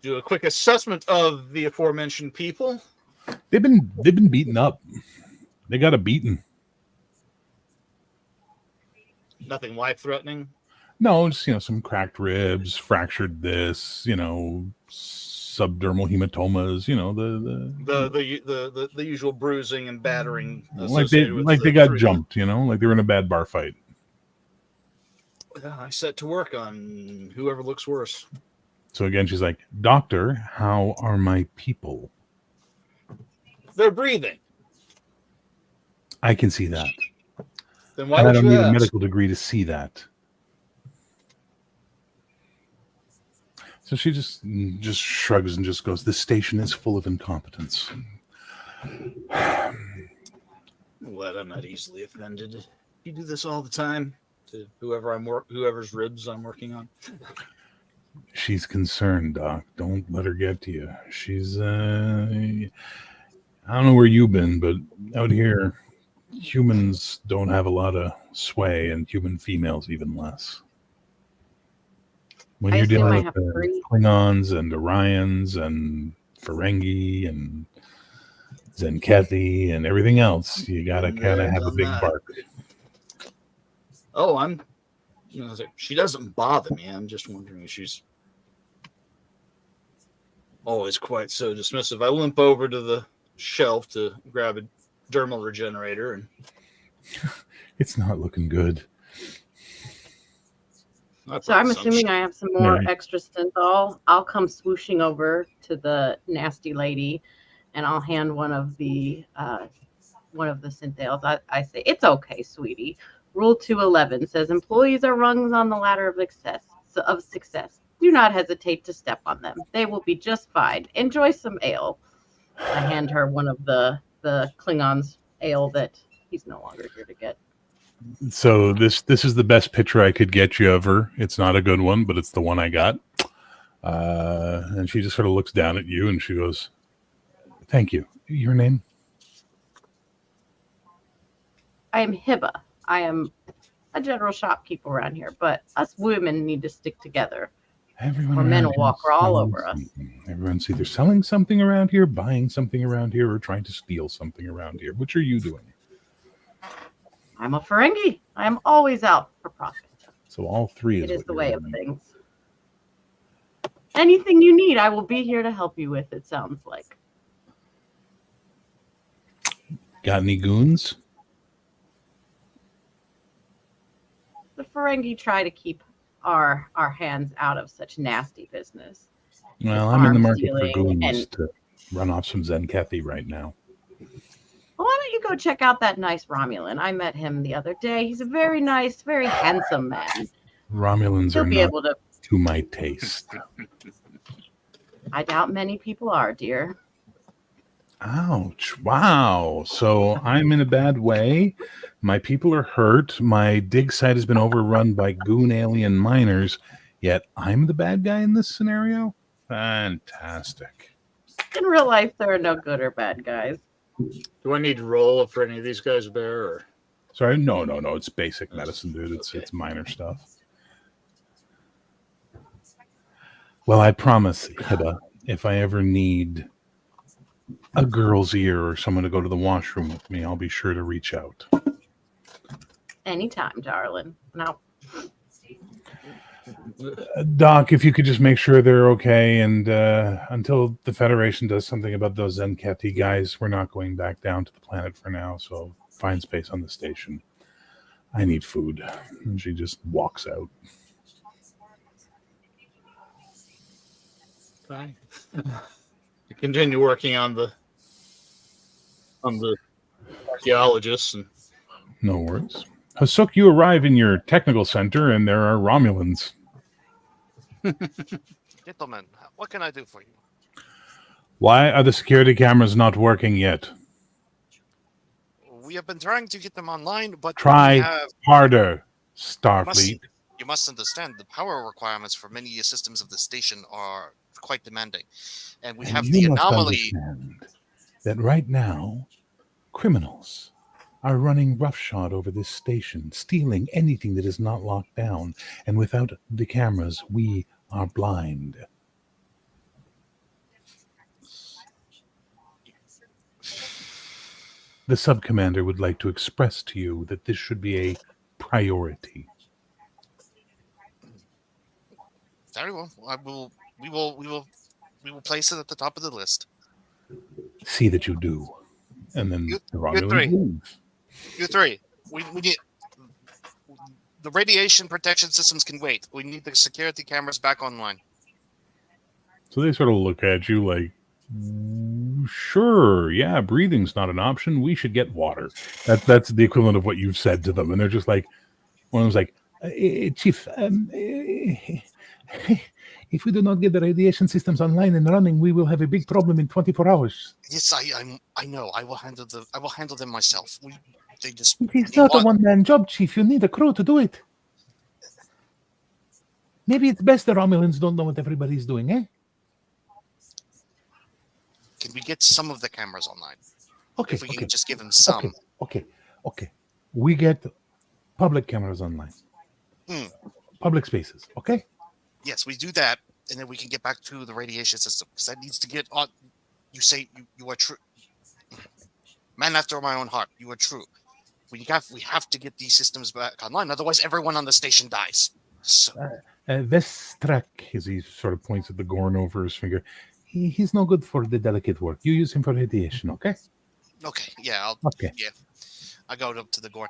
Do a quick assessment of the aforementioned people. They've been beaten up. They got a beating. Nothing life-threatening. No, just some cracked ribs, fractured this, subdermal hematomas, The usual bruising and battering like associated with they the got three. jumped, like they were in a bad bar fight. I set to work on whoever looks worse. So again, she's like, "Doctor, how are my people?" They're breathing. I can see that. Then why And I would don't you need a ask? medical degree to see that. So she just shrugs and just goes, "This station is full of incompetence." Well, I'm not easily offended. You do this all the time to whoever's ribs I'm working on. She's concerned, Doc. Don't let her get to you. She's, I don't know where you've been, but out here, humans don't have a lot of sway, and human females even less. When I you're assume dealing I with have the 3. Klingons and Orions and Ferengi and Zenkethi and everything else, you gotta kind of have a big bark. Oh, she doesn't bother me. I'm just wondering if she's always quite so dismissive. I limp over to the shelf to grab a dermal regenerator, and It's not looking good. So I'm assuming I have some more Yeah. extra synthol. I'll come swooshing over to the nasty lady, and I'll hand one of the synthales. I say, "It's okay, sweetie. Rule 211 says employees are rungs on the ladder of success. Do not hesitate to step on them. They will be just fine. Enjoy some ale." I hand her one of the Klingons' ale that he's no longer here to get. So this is the best picture I could get you of her. It's not a good one, but it's the one I got. And she just sort of looks down at you and she goes, "Thank you. Your name?" I am Hiba. I am a general shopkeeper around here, but us women need to stick together. Everyone Or men around will here walk is all selling over us. something. Everyone's either selling something around here, buying something around here, or trying to steal something around here. Which are you doing? I'm a Ferengi. I am always out for profit. So all three It is is what the you're way of doing. things. Anything you need, I will be here to help you with, it sounds like. Got any goons? The Ferengi try to keep our hands out of such nasty business. Well, I'm in the Arms market for dealing goons and- to run off some Zenkethi right now. Well, why don't you go check out that nice Romulan? I met him the other day. He's a very nice, very handsome man. Romulans He'll are be not able to. to my taste. I doubt many people are, dear. Ouch. Wow. So I'm in a bad way. My people are hurt. My dig site has been overrun by goon alien miners. Yet I'm the bad guy in this scenario? Fantastic. In real life, there are no good or bad guys. Do I need to roll for any of these guys, Bear? Or? Sorry, no. It's basic medicine, dude. It's Okay. it's minor stuff. Well, I promise, Hiba, if I ever need a girl's ear or someone to go to the washroom with me, I'll be sure to reach out. Anytime, darling. Now, Doc, if you could just make sure they're okay, and until the Federation does something about those Zenkethi guys, we're not going back down to the planet for now, so find space on the station. I need food. And she just walks out. Fine. Continue working on the archaeologists and No worries. Hasuk, you arrive in your technical center, and there are Romulans. Gentlemen, what can I do for you? Why are the security cameras not working yet? We have been trying to get them online, but Try we have, harder, must, Starfleet. you must understand the power requirements for many systems of the station are quite demanding. And we And have you the must anomaly. understand that right now, criminals are running roughshod over this station, stealing anything that is not locked down. And without the cameras, we are blind. The sub-commander would like to express to you that this should be a priority. Very well. We will place it at the top of the list. See that you do. And then You- the you Romulans three. leave. You three. We need the radiation protection systems can wait. We need the security cameras back online. So they sort of look at you like, sure, yeah, breathing's not an option. We should get water. That's the equivalent of what you've said to them. And they're just like, one of them's like, Chief, if we do not get the radiation systems online and running, we will have a big problem in 24 hours. Yes, I know. I will handle them myself. They just It is need not a water. one-man job, Chief. You need a crew to do it. Maybe it's best the Romulans don't know what everybody's doing, eh? Can we get some of the cameras online? Okay, If we okay, can just give them some. okay. We get public cameras online. Hmm. Public spaces, okay? Yes, we do that, and then we can get back to the radiation system because that needs to get on. You say you are true, man after my own heart. You are true. We have to get these systems back online, otherwise everyone on the station dies. So Vestrak, as he sort of points at the Gorn over his finger, he's no good for the delicate work. You use him for radiation, okay? okay, yeah, Okay. I go up to the Gorn.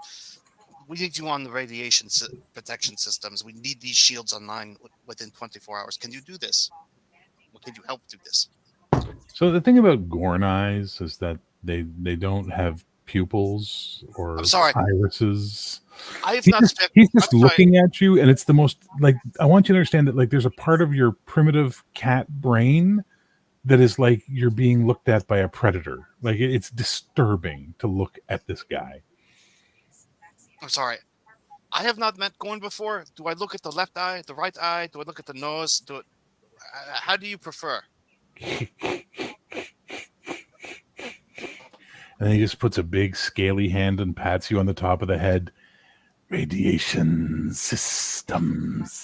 We need you on the radiation protection systems. We need these shields online within 24 hours. Can you do this? Well, can you help do this? So the thing about Gorn eyes is that they don't have pupils or I'm sorry. irises. I have He's not just, spent. he's just I'm sorry. looking at you, and it's the most, like, I want you to understand that, like, there's a part of your primitive cat brain that is like you're being looked at by a predator. Like, it's disturbing to look at this guy. I'm sorry. I have not met Gorn before. Do I look at the left eye, the right eye? Do I look at the nose? How do you prefer? And he just puts a big scaly hand and pats you on the top of the head. Radiation systems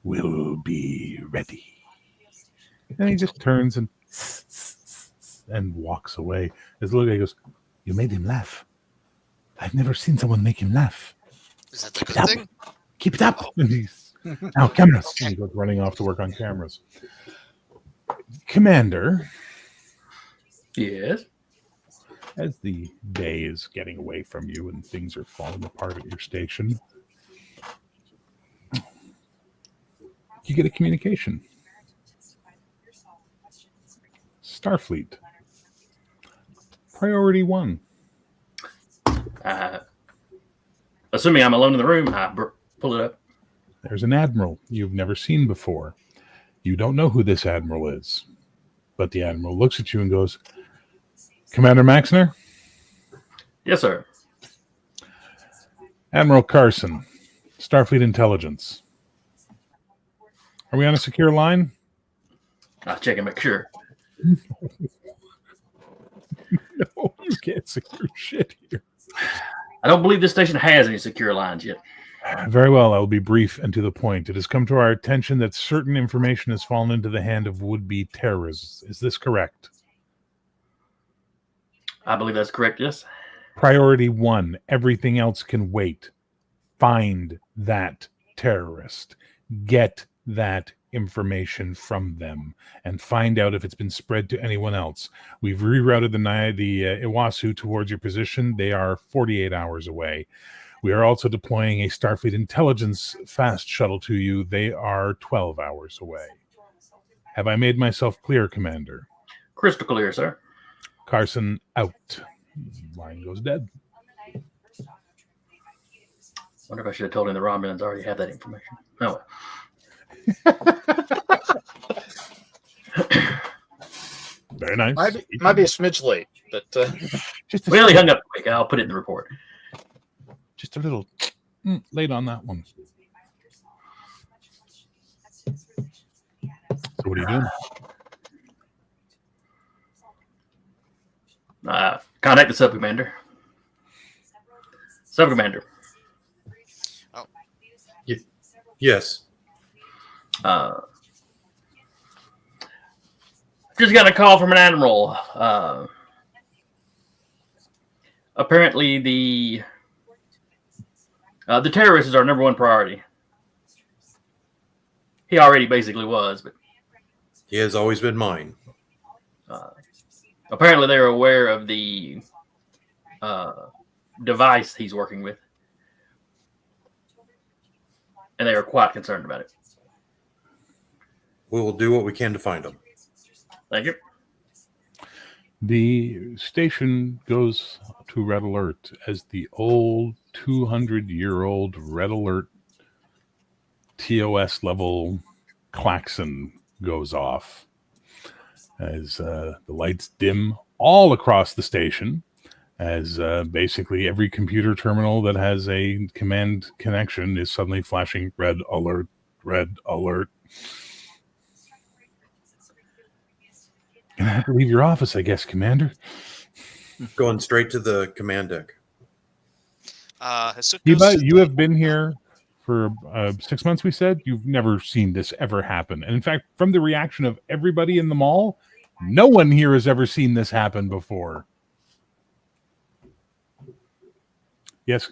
will be ready. And he just turns and walks away. As the little guy goes, you made him laugh. I've never seen someone make him laugh. Is that the Keep it good up. thing? Keep it up. And he's, now, cameras. And he goes running off to work on cameras. Commander, Yes. as the day is getting away from you and things are falling apart at your station, you get a communication. Starfleet. Priority 1. Assuming I'm alone in the room, I pull it up. There's an admiral you've never seen before. You don't know who this admiral is. But the admiral looks at you and goes, Commander Maxner? Yes, sir. Admiral Carson, Starfleet Intelligence. Are we on a secure line? I'll check and make sure. No, you can't secure shit here. I don't believe this station has any secure lines yet. Very well, I will be brief and to the point. It has come to our attention that certain information has fallen into the hand of would-be terrorists. Is this correct? I believe that's correct, yes. Priority 1, everything else can wait. Find that terrorist. Get that information from them and find out if it's been spread to anyone else. We've rerouted the Iwasu towards your position. They are 48 hours away. We are also deploying a Starfleet intelligence fast shuttle to you. They are 12 hours away. Have I made myself clear, Commander? Crystal clear, sir. Carson, out. Line goes dead. Wonder if I should have told him the Romulans already have that information. Oh, Very nice. Might be a smidge late, but Just a, well, he hung up quick. I'll put it in the report. just a little late on that one. So what are you doing? Contact the sub-commander. Sub-commander. Yes. Just got a call from an admiral. Apparently, the terrorists is our number one priority. He already basically was, but He has always been mine. apparently they're aware of the device he's working with, and they are quite concerned about it. We will do what we can to find him. Thank you. The station goes to red alert as the old 200-year-old red alert TOS level klaxon goes off as the lights dim all across the station, as basically every computer terminal that has a command connection is suddenly flashing red alert, red alert. Gonna have to leave your office, I guess, Commander. Going straight to the command deck. Hasuk Hiba, goes- you have been here for 6 months, we said. You've never seen this ever happen. And in fact, from the reaction of everybody in the mall, no one here has ever seen this happen before. Yes.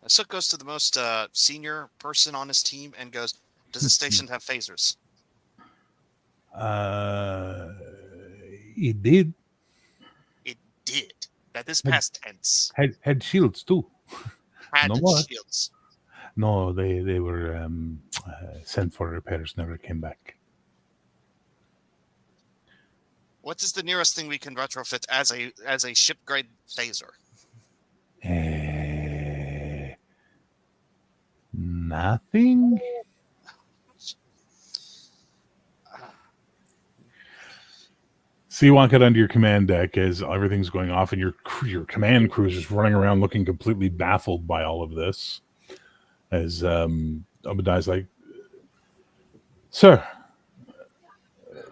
Hasuk goes to the most senior person on his team and goes, "Does the station have phasers?" It did. It did. That is past tense. Had shields too. Had No what? shields. No, they were sent for repairs, never came back. What is the nearest thing we can retrofit as a ship grade phaser? Nothing? So you walk out onto your command deck as everything's going off, and your command cruiser's running around looking completely baffled by all of this. As Obadiah's like, "Sir,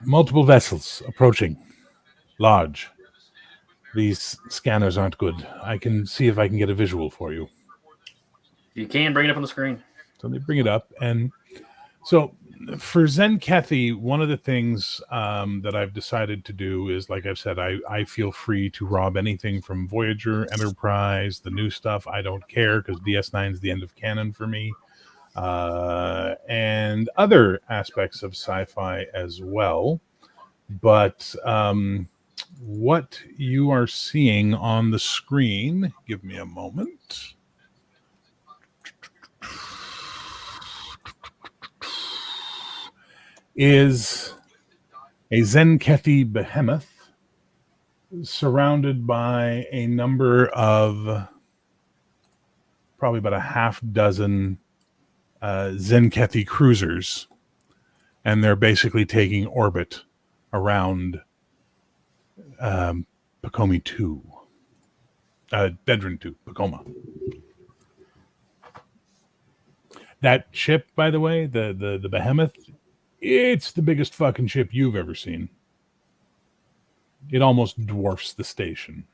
multiple vessels approaching. Large. These scanners aren't good. I can see if I can get a visual for you." You can bring it up on the screen. So they bring it up. And so for Zen Kethy, one of the things that I've decided to do is, like I've said, I feel free to rob anything from Voyager, Enterprise, the new stuff. I don't care because DS9 is the end of canon for me. And other aspects of sci-fi as well. But what you are seeing on the screen, give me a moment. Is a Zenkethi behemoth surrounded by a number of probably about a half dozen Zenkethi cruisers, and they're basically taking orbit around Pacomi 2, Dedrin 2, Pacoma. That ship, by the way, the behemoth, it's the biggest fucking ship you've ever seen. It almost dwarfs the station.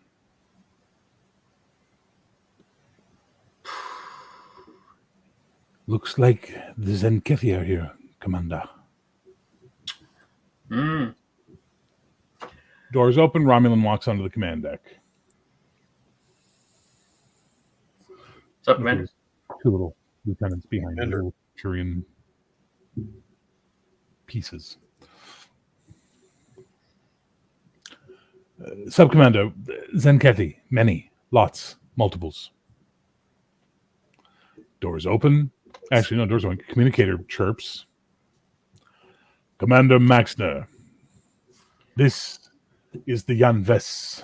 Looks like the Zenkethi are here, Commander. Doors open, Romulan walks onto the command deck. What's up, Commander? Two little lieutenants behind him, Commander. little Turian pieces. Subcommander, Zenkethi, many, lots, multiples. Doors open. Actually, no, doors open. Communicator chirps. Commander Maxner, this is the Jan Ves.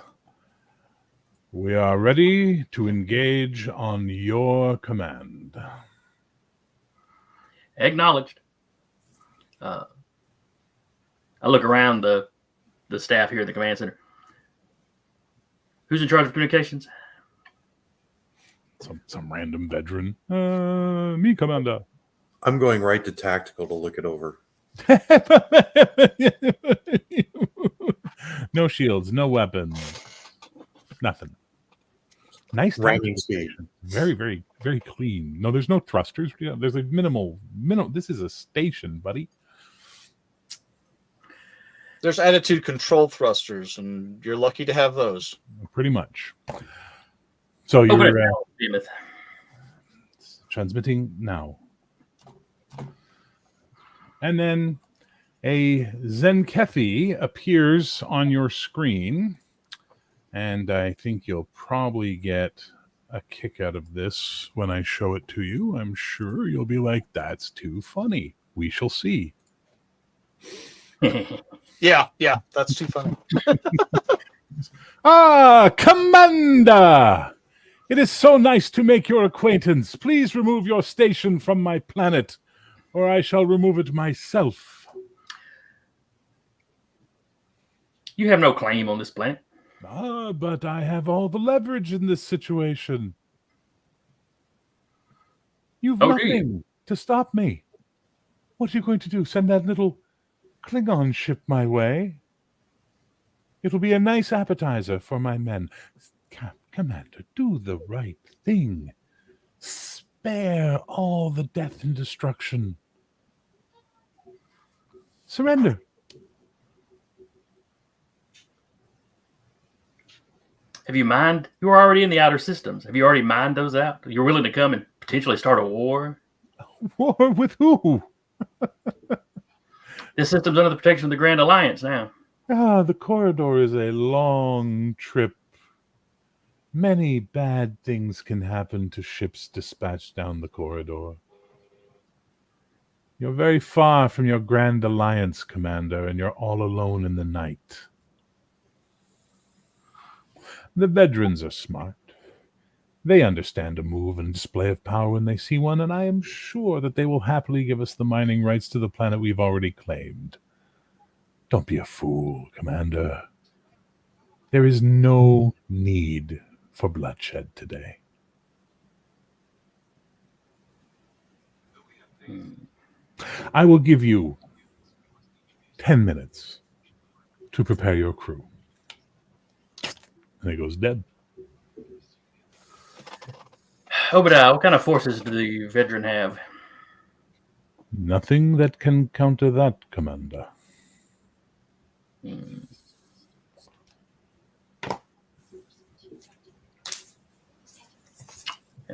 We are ready to engage on your command. Acknowledged. I look around the staff here at the command center. Who's in charge of communications? Some random veteran. Me, Commander. I'm going right to tactical to look it over. No shields, no weapons. Nothing. Nice Ramming tactical speed. station. Very, very, very clean. No, there's no thrusters. Yeah, there's a minimal. This is a station, buddy. There's attitude control thrusters, and you're lucky to have those. Pretty much. So Open it you're now, Behemoth. transmitting now. And then a Zenkethi appears on your screen. And I think you'll probably get a kick out of this when I show it to you. I'm sure you'll be like, that's too funny. We shall see. Yeah, that's too funny. Commander! It is so nice to make your acquaintance. Please remove your station from my planet, or I shall remove it myself. You have no claim on this planet. But I have all the leverage in this situation. You've Oh, do nothing to stop me. What are you going to do? Send that little Klingon ship my way? It'll be a nice appetizer for my men. Commander, do the right thing. Spare all the death and destruction. Surrender. Have you mined? You were already in the outer systems. Have you already mined those out? You're willing to come and potentially start a war? War with who? This system's under the protection of the Grand Alliance now. The corridor is a long trip. Many bad things can happen to ships dispatched down the corridor. You're very far from your Grand Alliance, Commander, and you're all alone in the night. The veterans are smart. They understand a move and display of power when they see one, and I am sure that they will happily give us the mining rights to the planet we've already claimed. Don't be a fool, Commander. There is no need for bloodshed today. I will give you 10 minutes to prepare your crew. And he goes dead. Obadiah, what kind of forces do the veteran have? Nothing that can counter that, Commander. And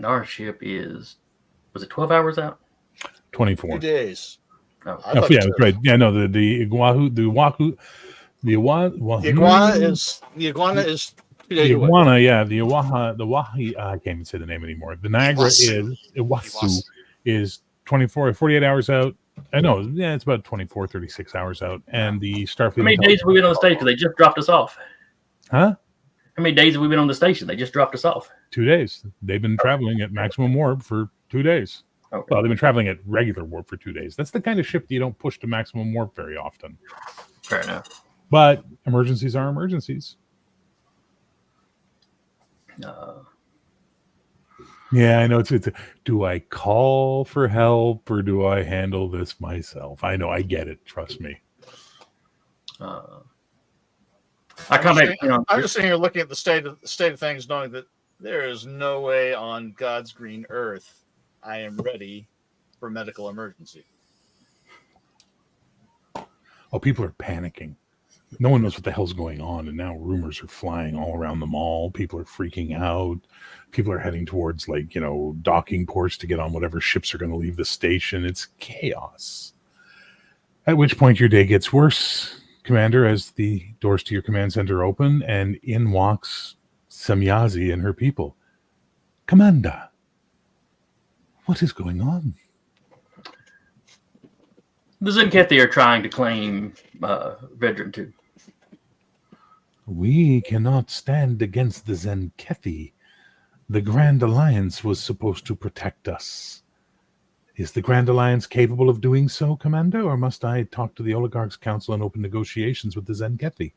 our ship was it 12 hours out? 24. 2 days. Oh, I Oh, thought yeah, so. that's right. Yeah, no, the iguana is 2 days the away. iguana, yeah, the Wahi, I can't even say the name anymore. The Niagara Iwasu is 48 hours out. I know, yeah, it's about 24, 36 hours out. And the Starfleet. how many days have we been on the station? They just dropped us off. Huh? How many days have we been on the station? They just dropped us off. 2 days. They've been traveling at maximum warp for 2 days. Okay. Well, they've been traveling at regular warp for 2 days. That's the kind of ship that you don't push to maximum warp very often. Fair enough. But emergencies are emergencies. Yeah, I know. It's do I call for help or do I handle this myself? I know. I get it. Trust me. I come back. I'm just sitting here looking at the state of things, knowing that there is no way on God's green earth I am ready for medical emergency. Oh, people are panicking. No one knows what the hell's going on, and now rumors are flying all around the mall. People are freaking out. People are heading towards, docking ports to get on whatever ships are going to leave the station. It's chaos. At which point your day gets worse, Commander, as the doors to your command center open, and in walks Semyazi and her people. Commander, what is going on? The Zenkethi are trying to claim Vedran 2. We cannot stand against the Zenkethi. The Grand Alliance was supposed to protect us. Is the Grand Alliance capable of doing so, Commander, or must I talk to the Oligarchs' Council and open negotiations with the Zenkethi?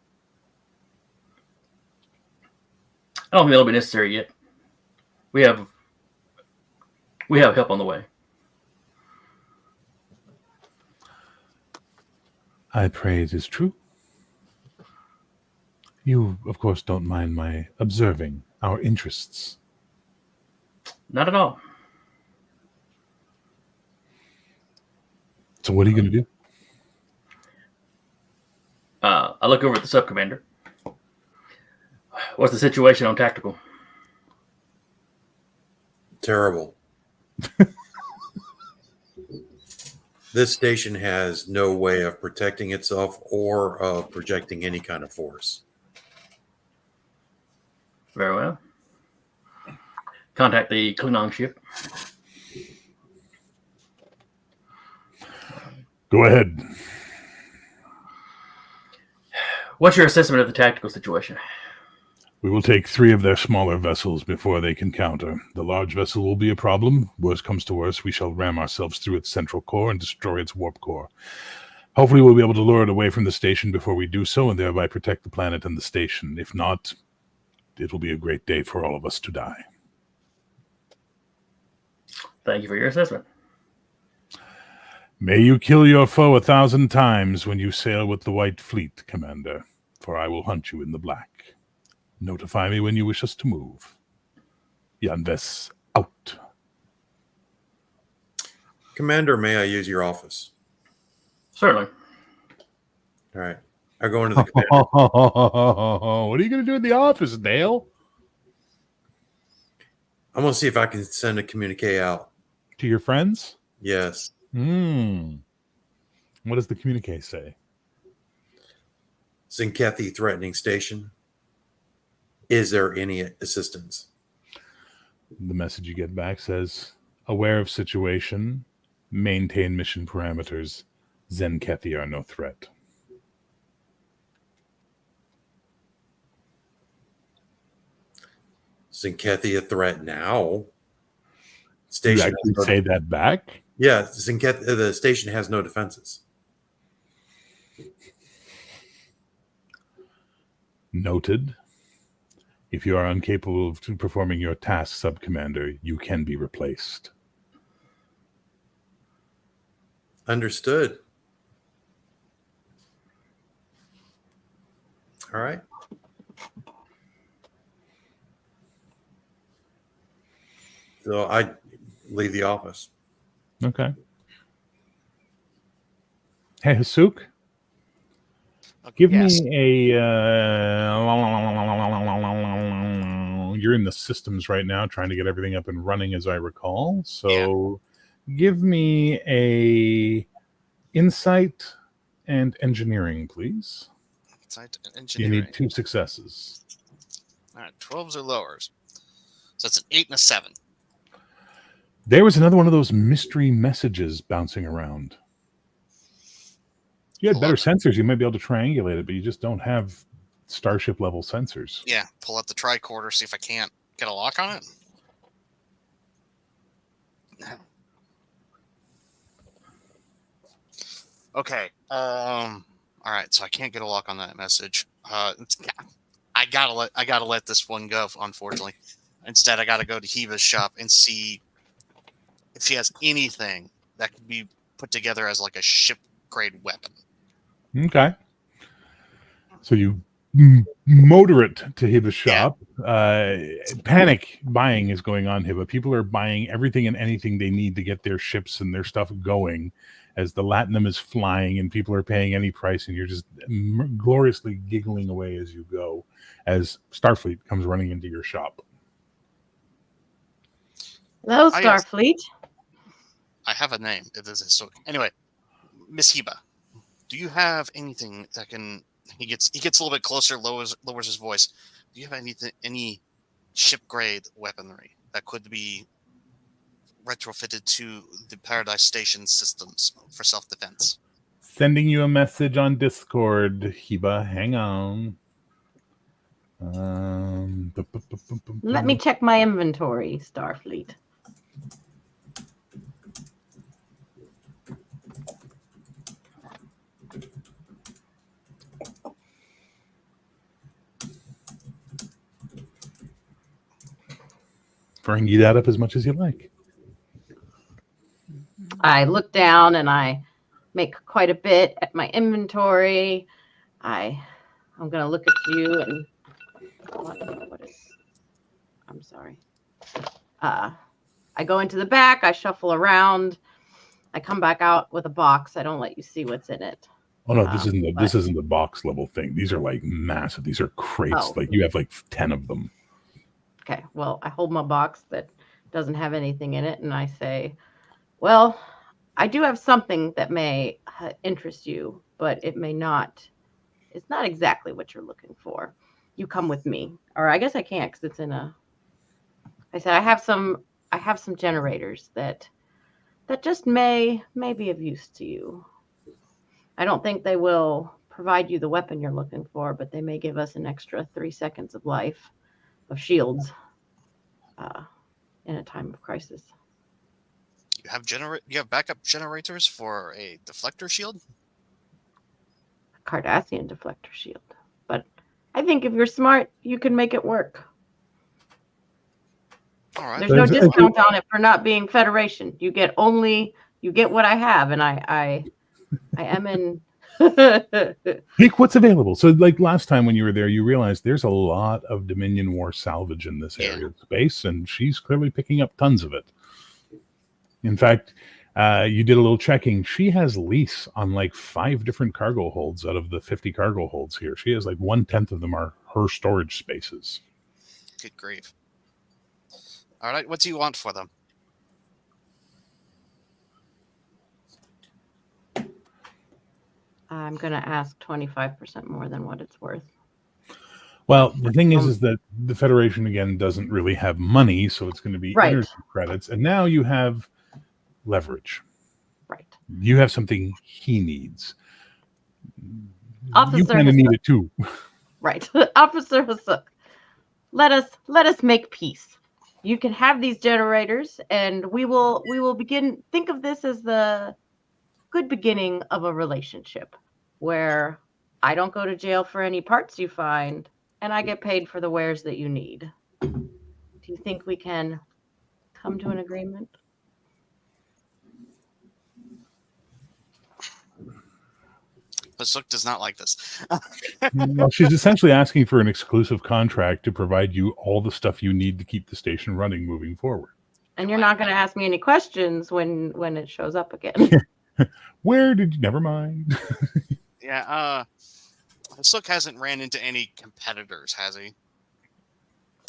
I don't think that'll be necessary yet. We have help on the way. I pray it is true. You, of course, don't mind my observing our interests. Not at all. So what are you going to do? I look over at the sub-commander. What's the situation on tactical? Terrible. This station has no way of protecting itself or of projecting any kind of force. Very well. Contact the Klingon ship. Go ahead. What's your assessment of the tactical situation? We will take 3 of their smaller vessels before they can counter. The large vessel will be a problem. Worst comes to worst, we shall ram ourselves through its central core and destroy its warp core. Hopefully we'll be able to lure it away from the station before we do so and thereby protect the planet and the station. If not, it will be a great day for all of us to die. Thank you for your assessment. May you kill your foe 1,000 times when you sail with the White Fleet, Commander, for I will hunt you in the black. Notify me when you wish us to move. Yanves out. Commander, may I use your office? Certainly. All right. I go into the commander. What are you going to do in the office, Dale? I'm going to see if I can send a communique out. To your friends? Yes. What does the communique say? Zinkethi threatening station. Is there any assistance? The message you get back says, aware of situation, maintain mission parameters. Zenkethi are no threat. Zinkethi a threat now? Do you Station actually say that back? Yeah, the station has no defenses. Noted. If you are incapable of performing your task, Sub-Commander, you can be replaced. Understood. All right. So I leave the office. Okay. Hey, Hasuk, give Yes. me a... you're in the systems right now, trying to get everything up and running, as I recall. So give me a insight and engineering, please. Insight and You engineering. need 2 successes. All right, 12s or lowers. So that's an 8 and a 7. There was another one of those mystery messages bouncing around. If you had better sensors, you might be able to triangulate it, but you just don't have Starship level sensors. Yeah, pull out the tricorder, see if I can't get a lock on it. Okay. All right. So I can't get a lock on that message. I gotta let this one go. Unfortunately, instead I gotta go to Hiva's shop and see if she has anything that could be put together as like a ship grade weapon. Okay. So you motor it to Hiba's shop. Panic buying is going on, Hiba. People are buying everything and anything they need to get their ships and their stuff going as the Latinum is flying and people are paying any price, and you're just gloriously giggling away as you go as Starfleet comes running into your shop. Hello, Starfleet. I have a name. It is so. Anyway, Miss Hiba, do you have anything that can? He gets a little bit closer, lowers his voice. Do you have any ship grade weaponry that could be retrofitted to the Paradise Station systems for self defense? Sending you a message on Discord, Hiba. Hang on. Let me check my inventory, Starfleet. Bring that up as much as you like. I look down and I make quite a bit at my inventory. I I'm going to look at you and what is? I'm sorry. I go into the back. I shuffle around. I come back out with a box. I don't let you see what's in it. Oh no, this isn't the box level thing. These are like massive. These are crates. Oh. Like you have like 10 of them. Okay. Well, I hold my box that doesn't have anything in it, and I say, "Well, I do have something that may interest you, but it may not. It's not exactly what you're looking for. You come with me, or I guess I can't because it's in a." I said, "I have some generators that just may be of use to you. I don't think they will provide you the weapon you're looking for, but they may give us an extra 3 seconds of life of shields in a time of crisis." You have backup generators for a deflector shield? Cardassian deflector shield. But I think if you're smart, you can make it work. All right. There's no discount on it for not being Federation. You get what I have, and I am in. Pick what's available. So, like last time when you were there, you realized there's a lot of Dominion War salvage in this area of space, and she's clearly picking up tons of it. In fact, you did a little checking. She has lease on like 5 different cargo holds out of the 50 cargo holds here. She has like 1/10 of them are her storage spaces. Good grief. All right, what do you want for them? I'm going to ask 25% more than what it's worth. Well, the thing is that the Federation, again, doesn't really have money, so it's going to be energy credits. And now you have leverage. Right. You have something he needs. Officer you kind of need it too. Right. Officer Hasuk, let us make peace. You can have these generators, and we will begin. Think of this as the good beginning of a relationship where I don't go to jail for any parts you find, and I get paid for the wares that you need. Do you think we can come to an agreement? Hasuk does not like this. Well, she's essentially asking for an exclusive contract to provide you all the stuff you need to keep the station running moving forward. And you're not going to ask me any questions when it shows up again. Where did you? Never mind. Yeah, Hasuk hasn't ran into any competitors, has he?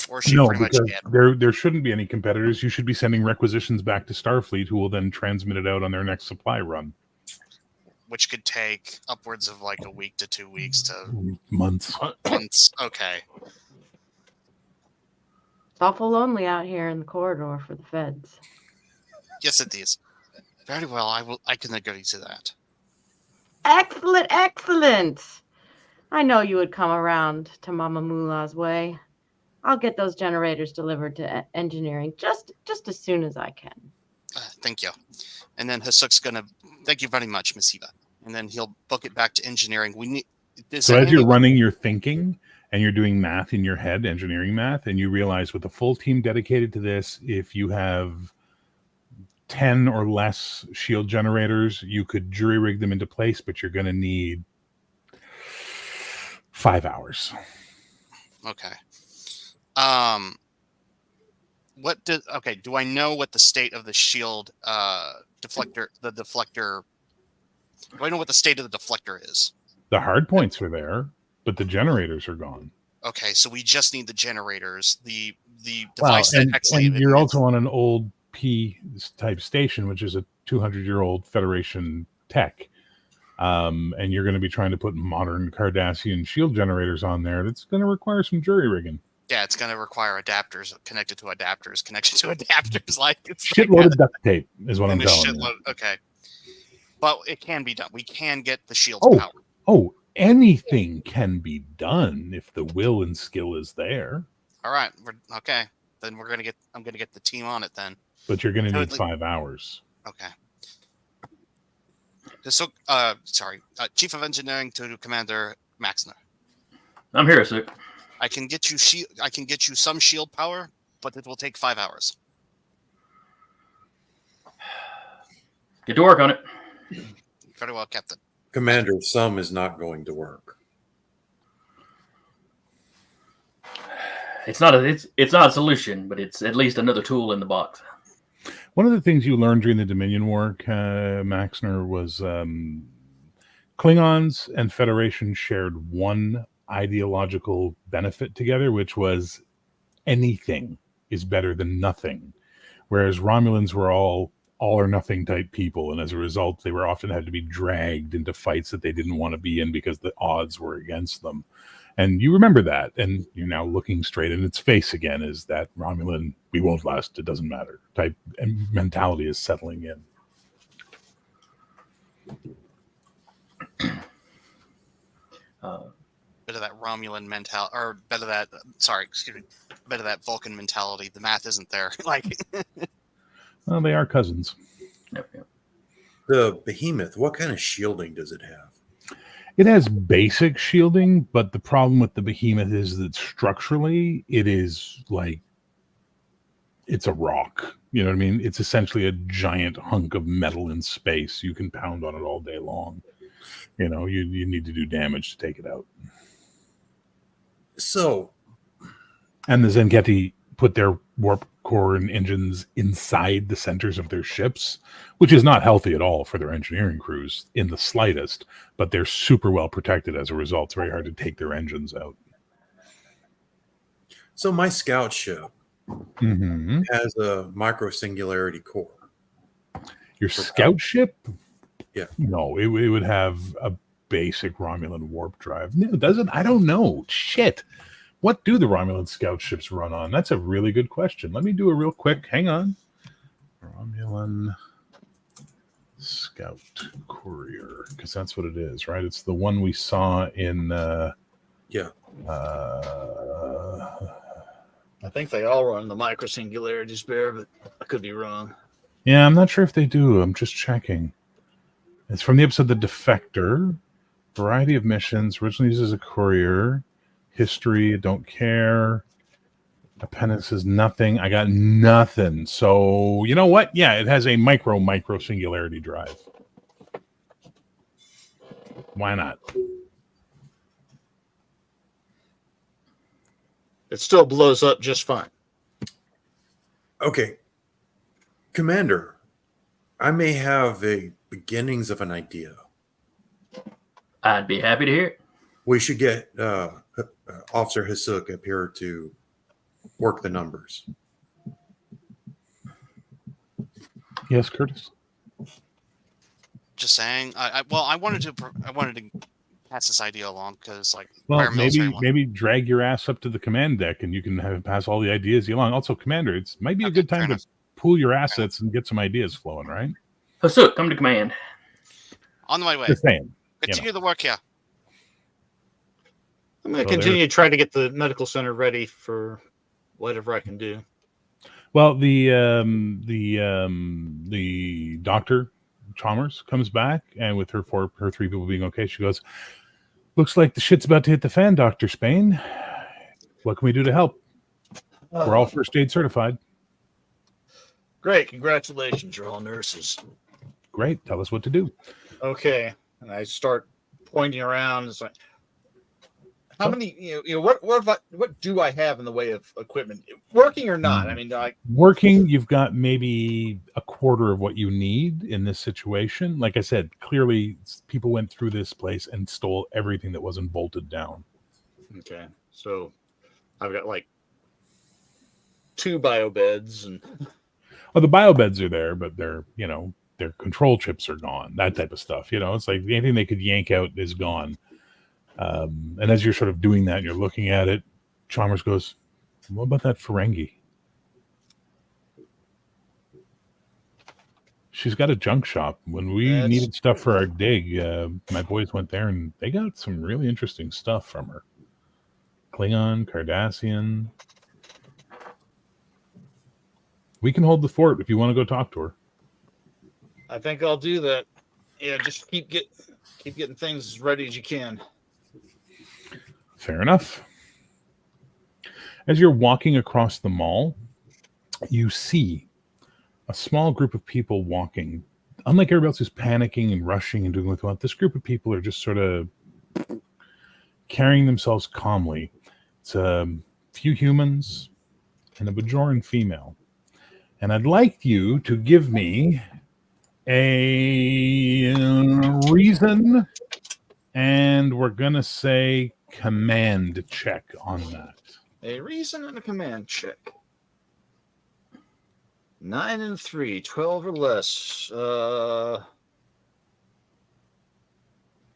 Or she No, pretty much because there shouldn't be any competitors. You should be sending requisitions back to Starfleet, who will then transmit it out on their next supply run. Which could take upwards of like a week to 2 weeks to months. Okay. It's awful lonely out here in the corridor for the feds. Yes, it is. Very well. I can agree to that. Excellent. I know you would come around to Mama Moolah's way. I'll get those generators delivered to engineering just as soon as I can. Thank you. And then Hasuk's gonna thank you very much, Miss Eva. And then he'll book it back to engineering. We need. So as you're running your thinking and you're doing math in your head, engineering math, and you realize with a full team dedicated to this, if you have 10 or less shield generators, you could jury rig them into place, but you're going to need 5 hours. Okay. Do I know what the state of the shield deflector, do I know what the state of the deflector is? The hard points are there, but the generators are gone. Okay, so we just need the generators. The device that actually and you're also on an old P type station, which is a 200-year-old Federation tech. And you're going to be trying to put modern Cardassian shield generators on there. That's going to require some jury rigging. Yeah, it's going to require adapters connected to adapters. Like it's shitload of duct tape is what I'm telling you. Okay, but it can be done. We can get the shield's power. Oh, anything can be done if the will and skill is there. All right, okay. Then I'm gonna get the team on it then. But you're gonna need 5 hours. Okay. So, Chief of Engineering to Commander Maxner. I'm here, Suk. I can get you some shield power, but it will take 5 hours. Get to work on it. Very well, Captain. Commander, some is not going to work. It's not a solution, but it's at least another tool in the box. One of the things you learned during the Dominion War, Maxner, was Klingons and Federation shared one ideological benefit together, which was anything is better than nothing. Whereas Romulans were all or nothing type people, and as a result, they were often had to be dragged into fights that they didn't want to be in because the odds were against them. And you remember that, and you're now looking straight in its face again, is that Romulan, we won't last, it doesn't matter type and mentality is settling in. Bit of that Romulan mentality, or better that Vulcan mentality. The math isn't there. Like, Well, they are cousins. Yep. The behemoth, what kind of shielding does it have? It has basic shielding, but the problem with the behemoth is that structurally it is like it's a rock. You know what I mean? It's essentially a giant hunk of metal in space. You can pound on it all day long. You know, you need to do damage to take it out. So, and the Zengeti put their warp core and engines inside the centers of their ships, which is not healthy at all for their engineering crews in the slightest, but they're super well protected as a result. It's very hard to take their engines out. So my scout ship Mm-hmm. has a micro-singularity core. Your scout ship? Yeah. No, it would have a basic Romulan warp drive. No, does it? I don't know. Shit. What do the Romulan scout ships run on? That's a really good question. Let me do a real quick. Hang on. Romulan scout courier, because that's what it is, right? It's the one we saw in. I think they all run the micro singularities bear, but I could be wrong. Yeah, I'm not sure if they do. I'm just checking. It's from the episode The Defector. Variety of missions. Originally used as a courier. History, don't care. Appendix is nothing. I got nothing. So, you know what? Yeah, it has a micro singularity drive. Why not? It still blows up just fine. Okay. Commander, I may have a beginnings of an idea. I'd be happy to hear it. We should get Officer Hasuk up here to work the numbers. Yes, Curtis? just saying. I wanted to pass this idea along because, like, well, maybe drag your ass up to the command deck and you can pass all the ideas along. Also, Commander, it might be a good time to pool your assets and get some ideas flowing, right? Hasuk, come to command. On the way. Just saying, Continue the work here. I'm going to continue to try to get the medical center ready for whatever I can do. Well, the doctor Chalmers comes back, and with her three people being okay, she goes, "Looks like the shit's about to hit the fan, Dr. Spain. What can we do to help? We're all first aid certified." Great, congratulations, you're all nurses. Great, tell us what to do. Okay, and I start pointing around. It's like, how many? What do I have in the way of equipment, working or not? I mean, working, you've got maybe a quarter of what you need in this situation. Like I said, clearly people went through this place and stole everything that wasn't bolted down. Okay, so I've got like 2 bio beds and. Well, the bio beds are there, but their control chips are gone. That type of stuff. It's like anything they could yank out is gone. And as you're sort of doing that, you're looking at it. Chalmers goes, "What about that Ferengi? She's got a junk shop. When we needed stuff for our dig, my boys went there and they got some really interesting stuff from her. Klingon, Cardassian. We can hold the fort if you want to go talk to her." I think I'll do that. Yeah, just keep getting things as ready as you can. Fair enough. As you're walking across the mall, you see a small group of people walking. Unlike everybody else who's panicking and rushing and doing what they want, this group of people are just sort of carrying themselves calmly. It's few humans, and a Bajoran female. And I'd like you to give me a reason, and we're going to say command check on that. A reason and a command check. 9 and 3, 12 or less.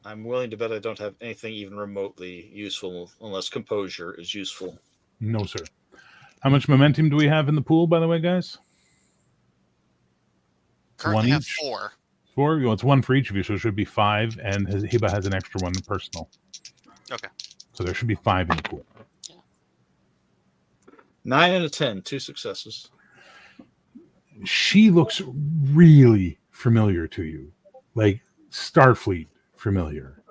I'm willing to bet I don't have anything even remotely useful, unless composure is useful. No, sir. How much momentum do we have in the pool, by the way, guys? Currently One have each? 4. 4? Well, it's 1 for each of you, so it should be 5, and Hiba has an extra one personal. Okay. So there should be 5 in the pool. 9 and a 10, 2 successes. She looks really familiar to you, like Starfleet familiar.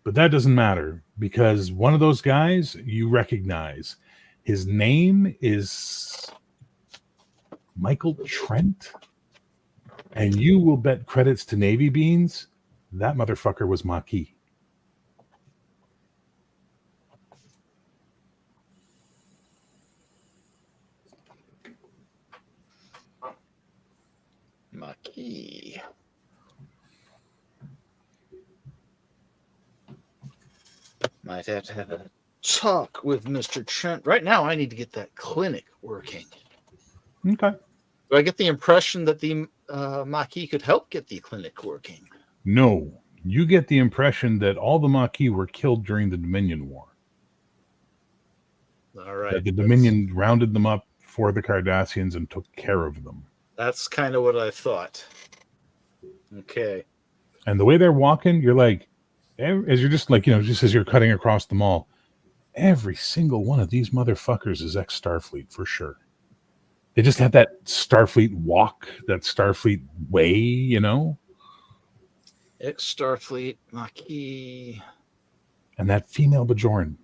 But that doesn't matter, because one of those guys you recognize. His name is Michael Trent. And you will bet credits to Navy Beans, that motherfucker was Maquis. Maquis. Might have to have a talk with Mr. Trent. Right now, I need to get that clinic working. Okay. Do I get the impression that the Maquis could help get the clinic working? No, you get the impression that all the Maquis were killed during the Dominion War. All right. That the Dominion rounded them up for the Cardassians and took care of them. That's kind of what I thought. Okay. And the way they're walking, you're like, as you're just like, just as you're cutting across the mall, every single one of these motherfuckers is ex-Starfleet for sure. They just have that Starfleet walk, that Starfleet way, Ex-Starfleet, Maquis. And that female Bajoran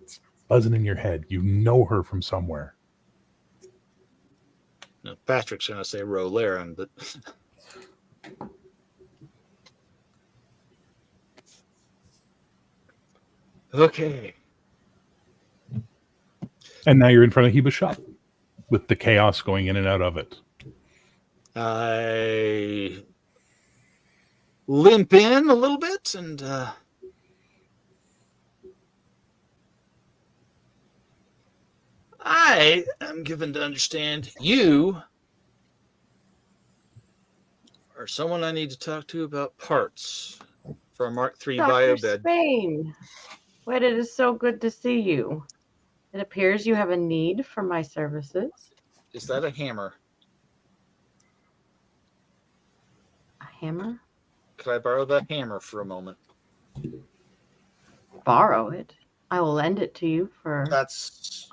buzzing in your head. You know her from somewhere. No, Patrick's going to say Rolaren, but... Okay. And now you're in front of Heba's shop with the chaos going in and out of it. I limp in a little bit and I am given to understand you are someone I need to talk to about parts for a Mark III Dr. biobed. Spain, it is so good to see you. It appears you have a need for my services. Is that a hammer? A hammer? Could I borrow that hammer for a moment? Borrow it. I will lend it to you for... That's...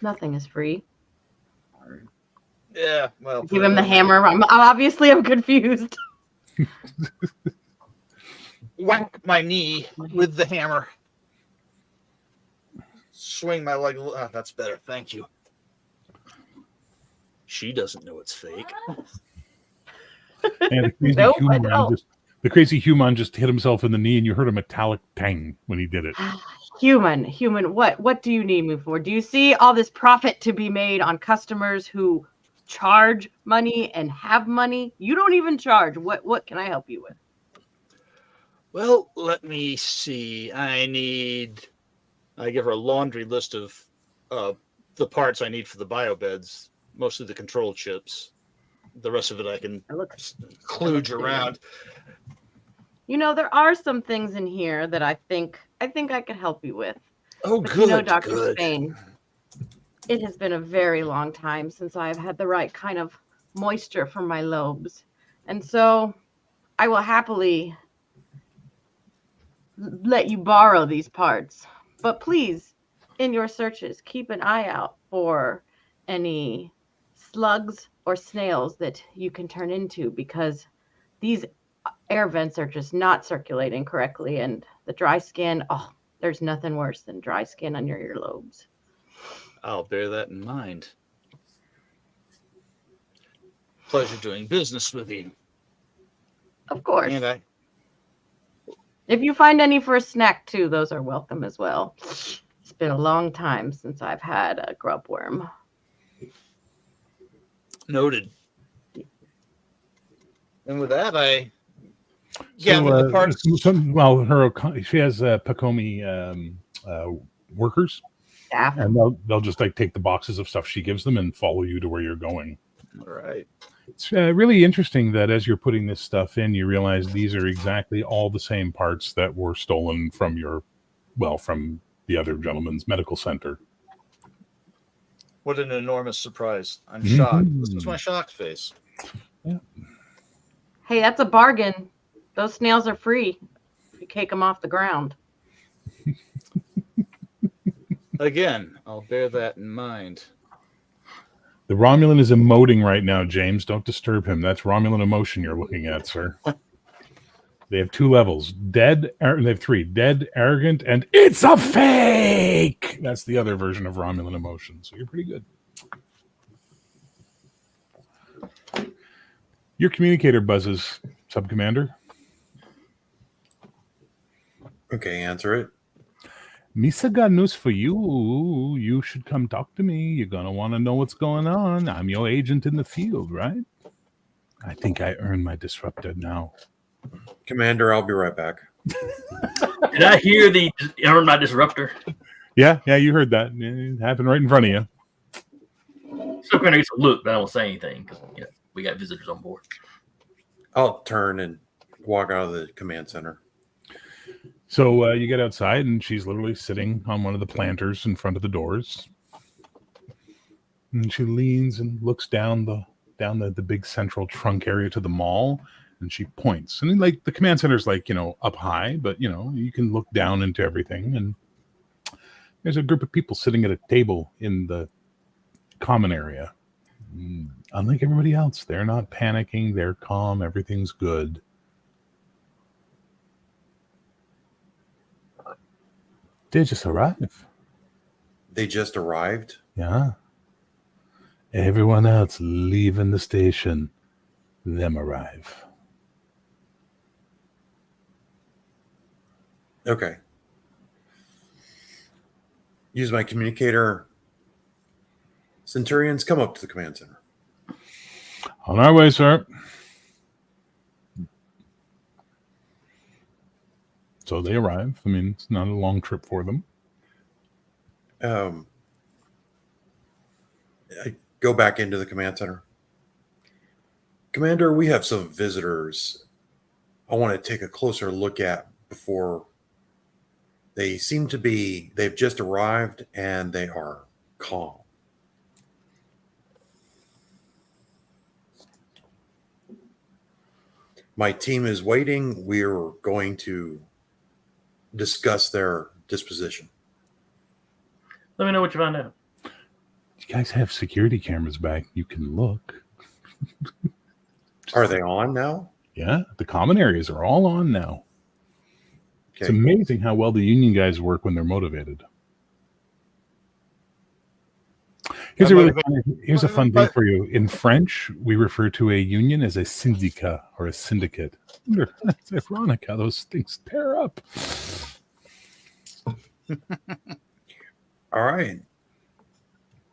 Nothing is free. Yeah, well... Give him the hammer. I'm confused. Whack my knee with the hammer. Swing my leg. That's better. Thank you. She doesn't know it's fake. And the crazy human just hit himself in the knee, and you heard a metallic tang when he did it. Human, what do you need me for? Do you see all this profit to be made on customers who charge money and have money? You don't even charge. What can I help you with? Well, let me see. I give her a laundry list of the parts I need for the biobeds, mostly the control chips. The rest of it I can kludge around. There are some things in here that I think I could help you with. Oh, but good. Dr. Spain, it has been a very long time since I've had the right kind of moisture for my lobes. And so I will happily let you borrow these parts. But please, in your searches, keep an eye out for any slugs or snails that you can turn into, because these air vents are just not circulating correctly. And the dry skin, there's nothing worse than dry skin on your earlobes. I'll bear that in mind. Pleasure doing business with you. Of course. And if you find any for a snack too, those are welcome as well. been a long time since I've had a grub worm. Noted. And with that, So, the parts. she has Pacomi workers, Staff. and they'll just like take the boxes of stuff she gives them and follow you to where you're going. All right. It's really interesting that as you're putting this stuff in, you realize these are exactly all the same parts that were stolen from from the other gentleman's medical center. What an enormous surprise. I'm Mhm. shocked. This was my shocked face. Yeah. Hey, that's a bargain. Those snails are free if you take them off the ground. Again, I'll bear that in mind. The Romulan is emoting right now, James. Don't disturb him. That's Romulan emotion you're looking at, sir. They have 2 levels. They have 3. Dead, arrogant, and it's a fake! That's the other version of Romulan emotion. So you're pretty good. Your communicator buzzes, Sub-Commander. Okay, answer it. Misa got news for you. You should come talk to me. You're going to want to know what's going on. I'm your agent in the field, right? I think I earned my disruptor now. Commander, I'll be right back. Did I hear the earn my disruptor? Yeah, you heard that. It happened right in front of you. So kind of gets a look, but I don't say anything because we got visitors on board. I'll turn and walk out of the command center. So you get outside, and she's literally sitting on one of the planters in front of the doors. And she leans and looks down the big central trunk area to the mall, and she points. And like the command center's like, up high, but you can look down into everything. And there's a group of people sitting at a table in the common area. Unlike everybody else, they're not panicking. They're calm. Everything's good. They just arrived. They just arrived? Yeah. Everyone else leaving the station. Them arrive. Okay. Use my communicator. Centurions, come up to the command center. On our way, sir. So they arrive. I mean, it's not a long trip for them. I go back into the command center. Commander, we have some visitors I want to take a closer look at before they seem to be, they've just arrived and they are calm. My team is waiting. We're going to discuss their disposition. Let me know what you find out. You guys have security cameras back. You can look. Are they on now? Yeah, the common areas are all on now. Okay. It's amazing how well the union guys work when they're motivated. Here's a fun thing for you. In French, we refer to a union as a syndicat or a syndicate. It's ironic how those things pair up. All right.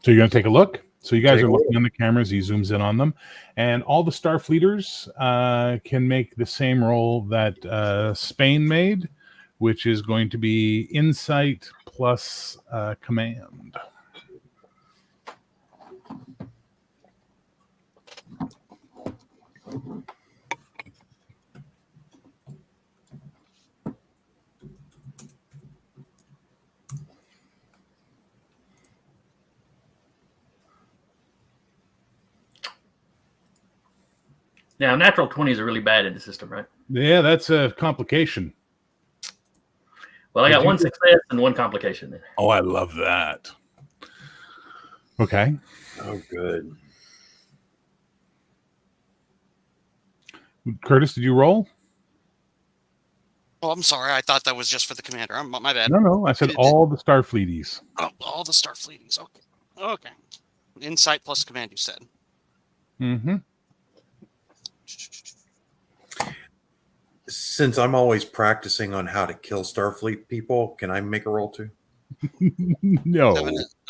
So you're going to take a look. So you guys Take are a looking look. on the cameras. He zooms in on them. And all the Starfleeters can make the same roll that Spain made, which is going to be insight plus command. Now, natural 20s are really bad in the system, right? Yeah, that's a complication. Well, I got one success and one complication there. Oh, I love that. Okay. Oh, good. Curtis, did you roll? Oh, I'm sorry. I thought that was just for the commander. My bad. No. I said all the Starfleeties. Oh, all the Starfleeties. Okay. Okay. Insight plus command, you said. Mm-hmm. Since I'm always practicing on how to kill Starfleet people, can I make a roll too? No.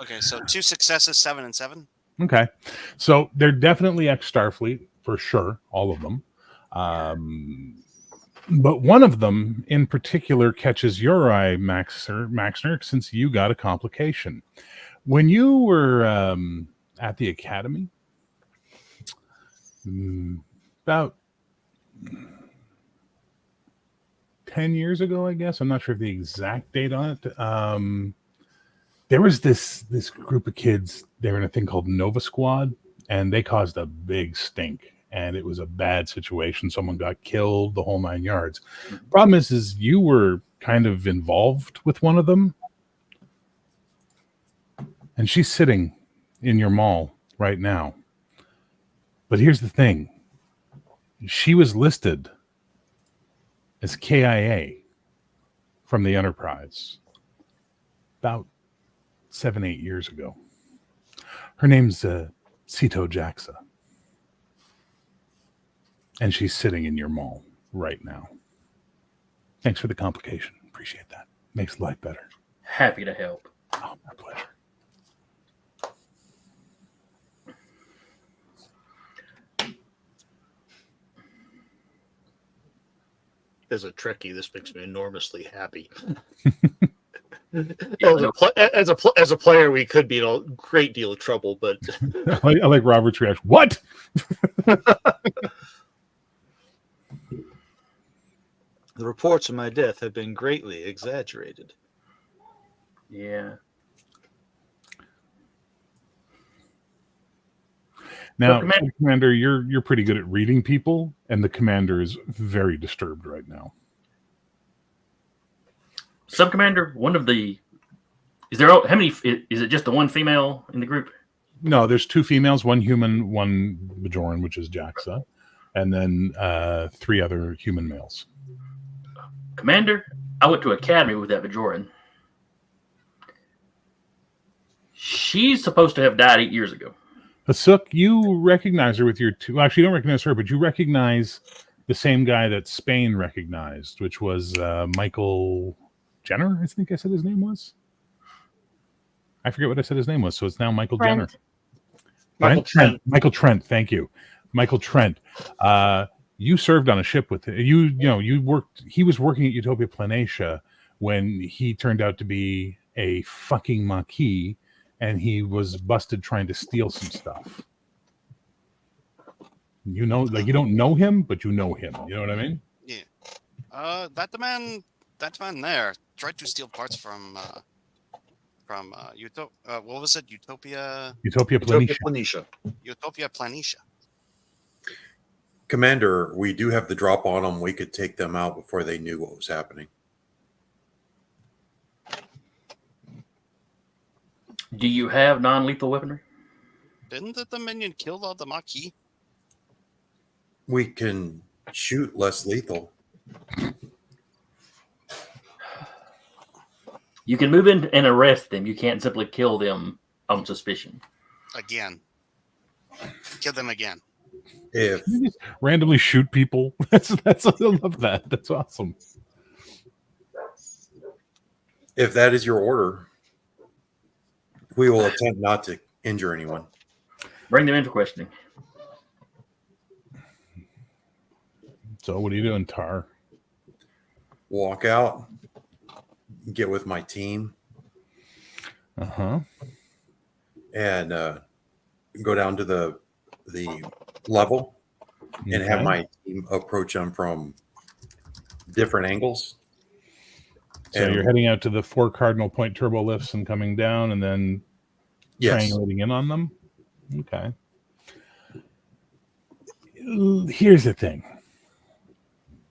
Okay, so 2 successes, 7 and 7. Okay. So they're definitely ex-Starfleet for sure, all of them. But one of them in particular catches your eye, Maxner, since you got a complication. When you were at the academy, about 10 years ago, I guess, I'm not sure of the exact date on it, there was this group of kids. They were in a thing called Nova Squad, and they caused a big stink. And it was a bad situation. Someone got killed, the whole 9 yards. Problem is you were kind of involved with one of them. And she's sitting in your mall right now. But here's the thing. She was listed as KIA from the Enterprise about 7-8 years ago. Her name's Sito Jaxa. And she's sitting in your mall right now. Thanks for the complication. Appreciate that. Makes life better. Happy to help. Oh, my pleasure. As a Trekkie, this makes me enormously happy. Yeah, As a player, we could be in a great deal of trouble, but I like Robert's reaction. What? the reports of my death have been greatly exaggerated. yeah. Now, So, Commander, you're pretty good at reading people, and the commander is very disturbed right now. Subcommander, how many? Is it just the one female in the group? No, there's 2 females, 1 human, 1 Bajoran, which is Jaxa, and then 3 other human males. Commander, I went to academy with that Bajoran. She's supposed to have died 8 years ago. Asuk, you recognize her with your 2. Well, actually, you don't recognize her, but you recognize the same guy that Spain recognized, which was Michael Jenner, I think I said his name was. I forget what I said his name was, so it's now Michael Jenner. Michael Trent. Michael Trent, thank you. Michael Trent. You served on a ship with you worked. He was working at Utopia Planatia when he turned out to be a fucking Maquis, and he was busted trying to steal some stuff. You don't know him, but you know him. You know what I mean? Yeah. That man there tried to steal parts from what was it? Utopia Planitia. Utopia Planitia. Commander, we do have the drop on them. We could take them out before they knew what was happening. Do you have non-lethal weaponry? Didn't the Dominion kill all the Maquis? We can shoot less lethal. You can move in and arrest them. You can't simply kill them on suspicion. Again. Kill them again. If You just randomly shoot people. That's I love that. That's awesome. that is your order, we will attempt not to injure anyone. Bring them in for questioning. So what are you doing, Tar? Walk out, get with my team, Uh-huh. and go down to the level and have Okay. my team approach them from different angles. So And- you're heading out to the 4 cardinal point turbo lifts and coming down and then Yes. triangulating in on them? Okay. Here's the thing.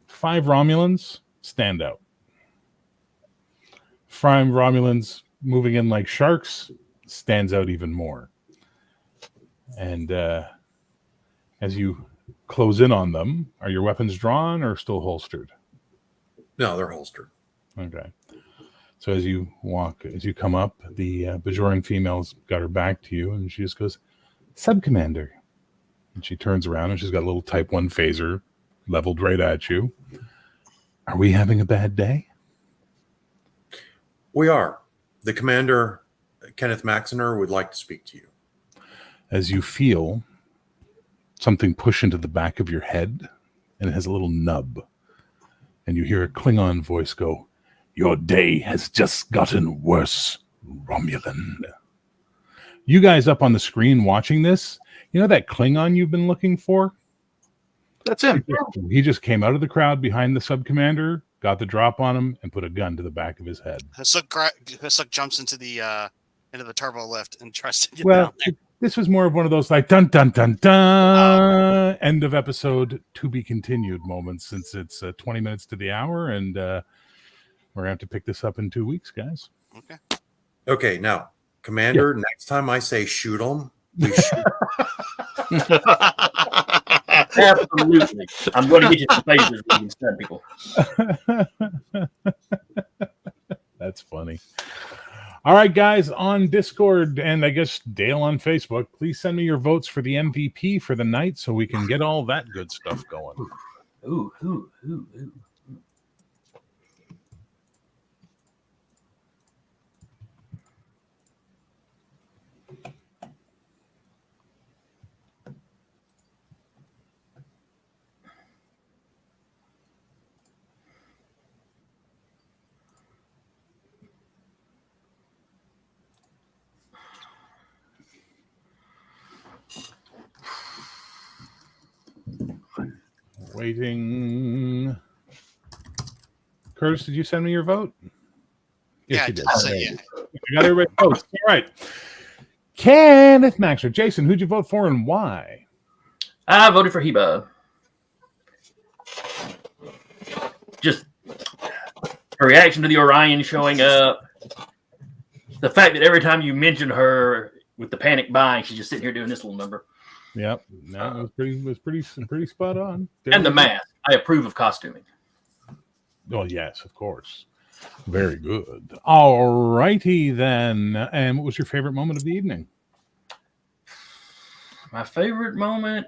5 Romulans stand out. 5 Romulans moving in like sharks stands out even more. And as you close in on them, are your weapons drawn or still holstered? No, they're holstered. Okay. So as you come up, the Bajoran female's got her back to you, and she just goes, "Subcommander." And she turns around, and she's got a little Type 1 phaser leveled right at you. Are we having a bad day? We are. The commander, Kenneth Maxiner, would like to speak to you. As you feel something push into the back of your head, and it has a little nub, and you hear a Klingon voice go, "Your day has just gotten worse, Romulan." You guys up on the screen watching this, you know that Klingon you've been looking for? That's him. He just came out of the crowd behind the sub-commander, got the drop on him, and put a gun to the back of his head. Hasuk jumps into the turbo lift and tries to get Well, down there. this was more of one of those like dun dun dun dun end of episode to be continued moments, since it's 20 minutes to the hour, and we're gonna have to pick this up in 2 weeks, guys. Okay. Okay, now, Commander, next time I say shoot him, we shoot. Absolutely. I'm going to get you some phases where you can stun people. That's funny. All right, guys, on Discord and I guess Dale on Facebook, please send me your votes for the MVP for the night so we can get all that good stuff going. Ooh. Waiting. Curtis, did you send me your vote? Yeah, I you did. did. So, yeah. You got everybody's votes. All right. Kenneth Maxer. Jason, who'd you vote for and why? I voted for Heba. Just her reaction to the Orion showing up. The fact that every time you mention her with the panic buying, she's just sitting here doing this little number. Yep. No, it was pretty spot on. And the mask. I approve of costuming. Oh, yes, of course. Very good. All righty then. And what was your favorite moment of the evening? My favorite moment.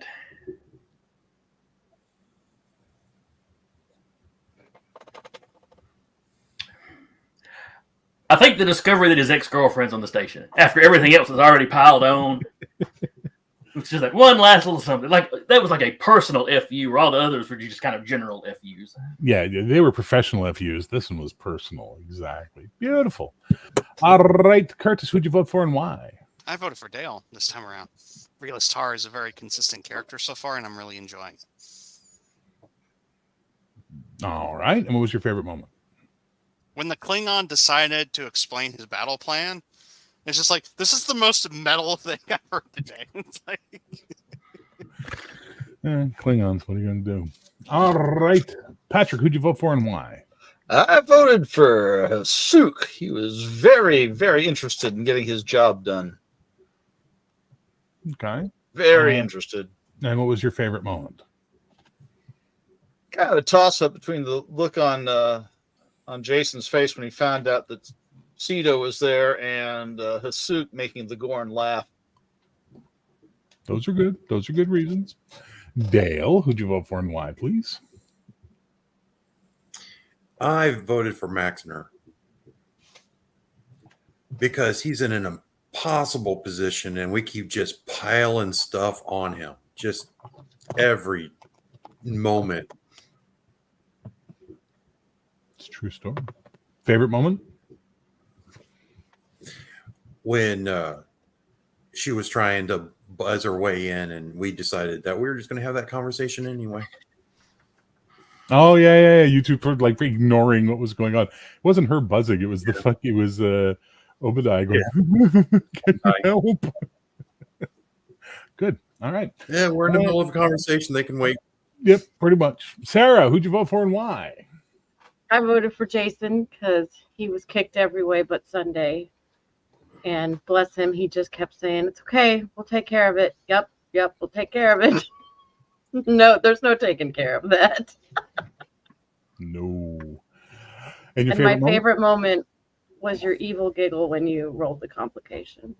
I think the discovery that his ex-girlfriend's on the station after everything else is already piled on. It's just like one last little something. Like that was like a personal FU, where all the others were just kind of general FUs. Yeah, they were professional FUs. This one was personal. Exactly. Beautiful. All right, Curtis, who'd you vote for and why? I voted for Dale this time around. Realist Tar is a very consistent character so far, and I'm really enjoying it. All right. And what was your favorite moment? When the Klingon decided to explain his battle plan, it's just like, this is the most metal thing I've heard today. It's like... Klingons, what are you going to do? All right. Patrick, who'd you vote for and why? I voted for Sook. He was very, very interested in getting his job done. Okay. Very interested. And what was your favorite moment? Kind of a toss-up between the look on Jason's face when he found out that Cedo was there and Hasuk making the Gorn laugh. Those are good. Those are good reasons. Dale, who'd you vote for and why, please? I voted for Maxner because he's in an impossible position and we keep just piling stuff on him just every moment. It's a true story. Favorite moment? When she was trying to buzz her way in and we decided that we were just going to have that conversation anyway. Oh yeah. You two were like ignoring what was going on. It wasn't her buzzing. It was the fuck. It was Obadiah going. Can you help? Good. All right. Yeah, we're in the middle of a conversation. They can wait. Yep, pretty much. Sarah, who'd you vote for and why? I voted for Jason because he was kicked every way but Sunday. And bless him, he just kept saying, "It's okay. We'll take care of it. Yep, we'll take care of it." No, there's no taking care of that. No. And your And my favorite moment was your evil giggle when you rolled the complication.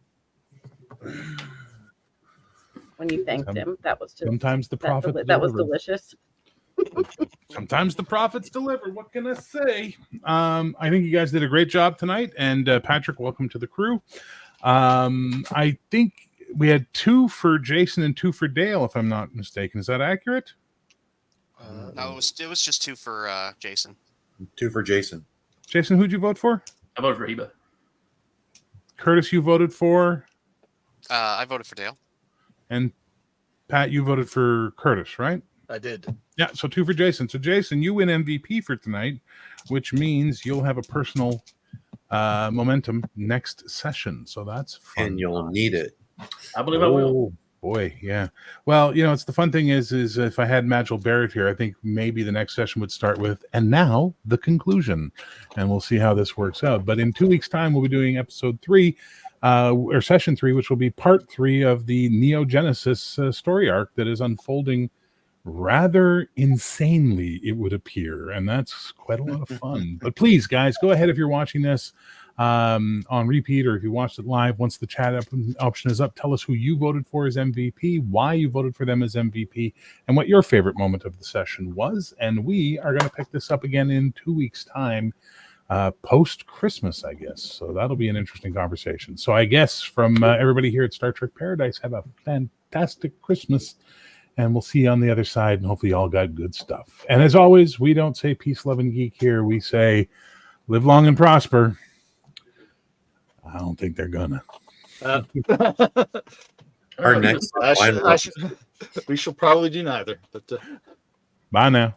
When you thanked him. That was just sometimes the prophet that was delicious. Sometimes the prophets deliver. What can I say? I think you guys did a great job tonight. And Patrick, welcome to the crew. I think we had 2 for Jason and 2 for Dale, if I'm not mistaken. Is that accurate? No, it was just 2 for Jason. 2 for Jason. Jason, who'd you vote for? I voted for Heba. Curtis, you voted for? I voted for Dale. And Pat, you voted for Curtis, right? I did. Yeah, so 2 for Jason. So Jason, you win MVP for tonight, which means you'll have a personal momentum next session. So that's fun. And you'll need it. I believe I will. Oh boy, yeah. Well, it's the fun thing is if I had Magil Barrett here, I think maybe the next session would start with, and now the conclusion, and we'll see how this works out. But in 2 weeks' time, we'll be doing episode 3, or session 3, which will be part 3 of the Neogenesis story arc that is unfolding rather insanely, it would appear, and that's quite a lot of fun. But please, guys, go ahead if you're watching this on repeat, or if you watched it live, once the chat option is up, tell us who you voted for as MVP, why you voted for them as MVP, and what your favorite moment of the session was. And we are going to pick this up again in 2 weeks' time, post Christmas, I guess. So that'll be an interesting conversation. So I guess from everybody here at Star Trek Paradise, have a fantastic Christmas. And we'll see you on the other side, and hopefully you all got good stuff. And as always, we don't say peace, love, and geek here. We say live long and prosper. I don't think they're gonna. Our next we shall probably do neither. But Bye now.